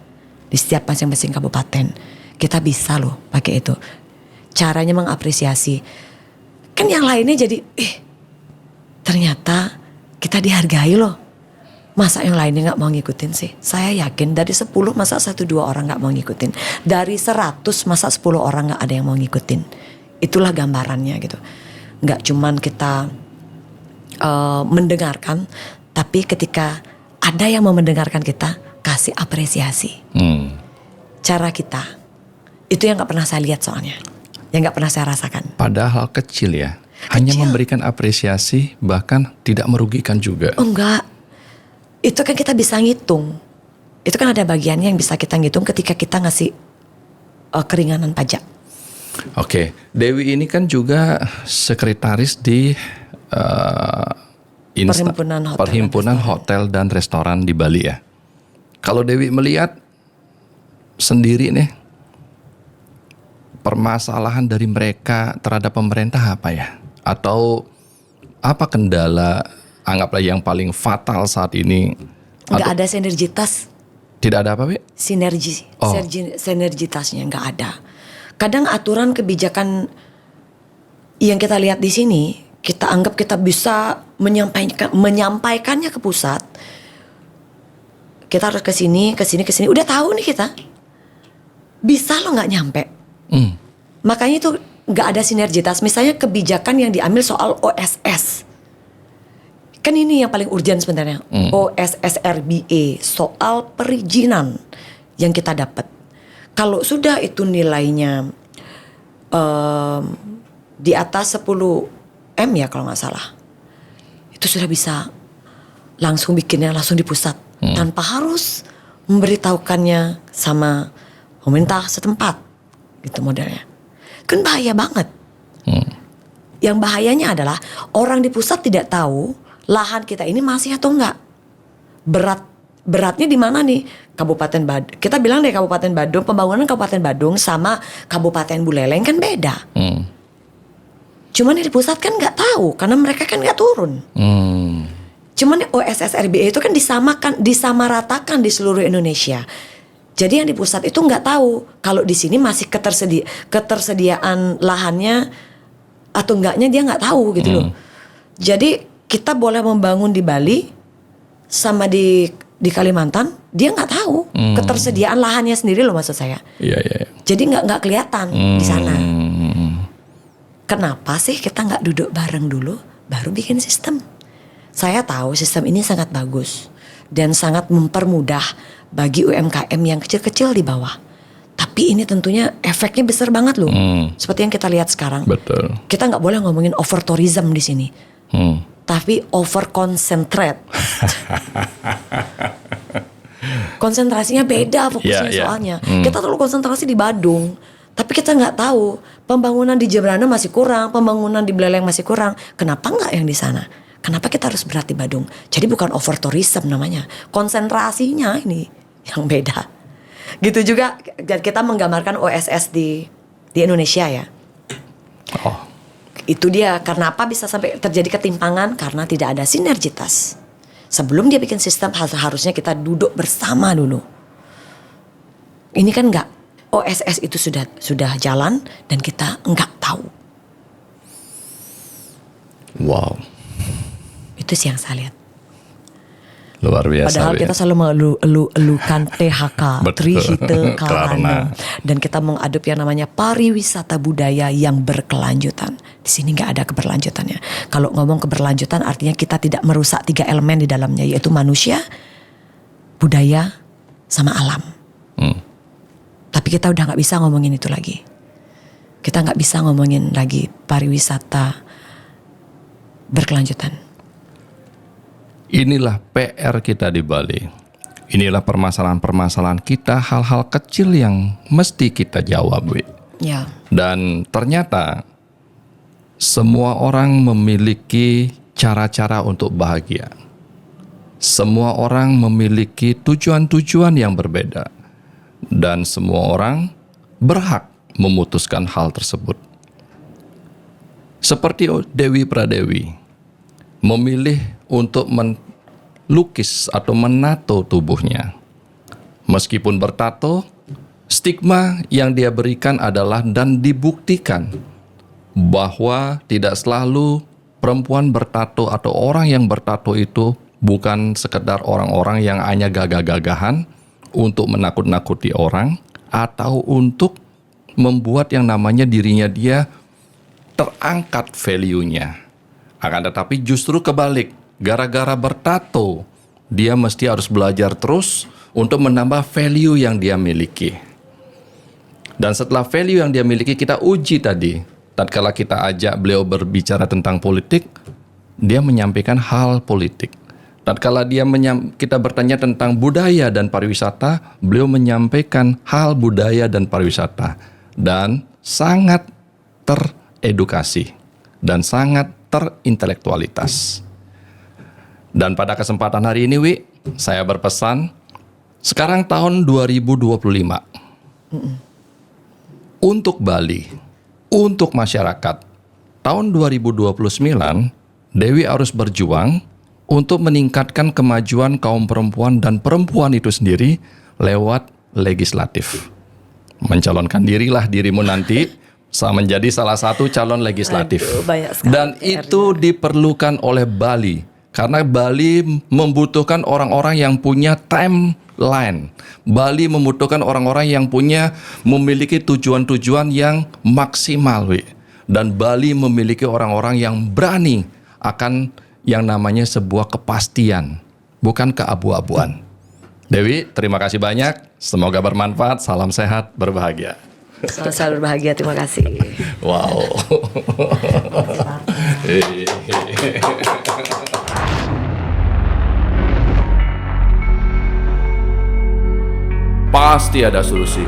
[SPEAKER 1] di setiap masing-masing kabupaten. Kita bisa loh pakai itu. Caranya mengapresiasi. Kan yang lainnya jadi, ternyata kita dihargai loh. Masa yang lainnya gak mau ngikutin sih? Saya yakin dari 10 masa 1-2 orang gak mau ngikutin. Dari 100 masa 10 orang gak ada yang mau ngikutin. Itulah gambarannya gitu. Gak cuman kita mendengarkan, tapi ketika ada yang mau mendengarkan kita, kasih apresiasi. Cara kita, itu yang gak pernah saya lihat soalnya. Yang gak pernah saya rasakan.
[SPEAKER 2] Padahal kecil ya. Hanya memberikan apresiasi, bahkan tidak merugikan juga.
[SPEAKER 1] Oh enggak. Itu kan kita bisa ngitung. Itu kan ada bagiannya yang bisa kita ngitung ketika kita ngasih keringanan pajak.
[SPEAKER 2] Oke, Dewi ini kan juga sekretaris di Perhimpunan Hotel dan Restoran di Bali ya. Kalau Dewi melihat sendiri nih, permasalahan dari mereka terhadap pemerintah apa ya? Atau apa kendala, anggaplah yang paling fatal saat ini?
[SPEAKER 1] Nggak ada sinergitas.
[SPEAKER 2] Tidak ada apa, Bi?
[SPEAKER 1] Sinergitasnya nggak ada. Kadang aturan kebijakan yang kita lihat di sini, kita anggap kita bisa menyampaikannya ke pusat. Kita harus ke sini. Udah tahu nih kita. Bisa lo nggak nyampe. Makanya itu nggak ada sinergitas. Misalnya kebijakan yang diambil soal OSS. Kan ini yang paling urgent sebenarnya. OSS RBA, soal perizinan yang kita dapat. Kalau sudah itu nilainya di atas 10 M ya kalau nggak salah, itu sudah bisa langsung bikinnya langsung di pusat tanpa harus memberitahukannya sama pemerintah setempat, gitu modelnya. Kan bahaya banget. Yang bahayanya adalah orang di pusat tidak tahu lahan kita ini masih atau enggak. Beratnya di mana nih? Kabupaten Badung. Kita bilang deh Kabupaten Badung, pembangunan Kabupaten Badung sama Kabupaten Buleleng kan beda. Cuman di pusat kan nggak tahu karena mereka kan nggak turun. Cuman OSS RBA itu kan disamaratakan di seluruh Indonesia. Jadi yang di pusat itu nggak tahu kalau di sini masih ketersediaan lahannya atau enggaknya dia nggak tahu gitu loh. Jadi kita boleh membangun di Bali sama di Kalimantan, dia nggak tahu ketersediaan lahannya sendiri loh maksud saya.
[SPEAKER 2] Iya.
[SPEAKER 1] Jadi nggak kelihatan di sana. Kenapa sih kita nggak duduk bareng dulu, baru bikin sistem? Saya tahu sistem ini sangat bagus dan sangat mempermudah bagi UMKM yang kecil-kecil di bawah. Tapi ini tentunya efeknya besar banget loh. Seperti yang kita lihat sekarang.
[SPEAKER 2] Betul.
[SPEAKER 1] Kita nggak boleh ngomongin over tourism di sini. Tapi over concentrate. Konsentrasinya beda fokusnya soalnya. Kita terlalu konsentrasi di Badung. Tapi kita nggak tahu pembangunan di Jembrana masih kurang, pembangunan di Buleleng masih kurang. Kenapa nggak yang di sana? Kenapa kita harus berat di Badung? Jadi bukan over tourism namanya, konsentrasinya ini yang beda. Gitu juga kita menggambarkan OSS di Indonesia ya. Itu dia karena apa bisa sampai terjadi ketimpangan karena tidak ada sinergitas. Sebelum dia bikin sistem harusnya kita duduk bersama dulu. Ini kan nggak. OSS itu sudah jalan dan kita nggak tahu.
[SPEAKER 2] Wow.
[SPEAKER 1] Itu sih yang saya lihat.
[SPEAKER 2] Luar biasa.
[SPEAKER 1] Padahal kita selalu mengeluhkan THK, Trihite Karana, dan kita mengadop yang namanya pariwisata budaya yang berkelanjutan. Di sini nggak ada keberlanjutannya. Kalau ngomong keberlanjutan artinya kita tidak merusak 3 elemen di dalamnya, yaitu manusia, budaya, sama alam. Tapi kita udah nggak bisa ngomongin itu lagi. Kita nggak bisa ngomongin lagi pariwisata berkelanjutan.
[SPEAKER 2] Inilah PR kita di Bali. Inilah permasalahan-permasalahan kita, hal-hal kecil yang mesti kita jawab, Wi.
[SPEAKER 1] Ya.
[SPEAKER 2] Dan ternyata semua orang memiliki cara-cara untuk bahagia. Semua orang memiliki tujuan-tujuan yang berbeda. Dan semua orang berhak memutuskan hal tersebut. Seperti Dewi Pradewi memilih untuk melukis atau menato tubuhnya, Meskipun bertato, stigma yang dia berikan adalah dan dibuktikan bahwa tidak selalu perempuan bertato atau orang yang bertato itu bukan sekedar orang-orang yang hanya gagah-gagahan untuk menakut-nakuti orang atau untuk membuat yang namanya dirinya dia terangkat value-nya. Akan tetapi justru kebalik, gara-gara bertato, dia mesti harus belajar terus untuk menambah value yang dia miliki. Dan setelah value yang dia miliki kita uji tadi, tatkala kita ajak beliau berbicara tentang politik, dia menyampaikan hal politik. Tatkala kita bertanya tentang budaya dan pariwisata, beliau menyampaikan hal budaya dan pariwisata. Dan sangat teredukasi dan sangat terintelektualitas. Dan pada kesempatan hari ini, Wi, saya berpesan, sekarang tahun 2025. Untuk Bali, untuk masyarakat, tahun 2029, Dewi harus berjuang untuk meningkatkan kemajuan kaum perempuan dan perempuan itu sendiri lewat legislatif. Mencalonkan dirilah dirimu nanti menjadi salah satu calon legislatif. Dan itu diperlukan oleh Bali. Karena Bali membutuhkan orang-orang yang punya timeline. Bali membutuhkan orang-orang yang memiliki tujuan-tujuan yang maksimal. Dan Bali memiliki orang-orang yang berani akan yang namanya sebuah kepastian, bukan keabu-abuan. Dewi, terima kasih banyak. Semoga bermanfaat. Salam sehat, berbahagia.
[SPEAKER 1] Selalu berbahagia, terima kasih.
[SPEAKER 2] Wow.
[SPEAKER 3] Pasti ada solusi.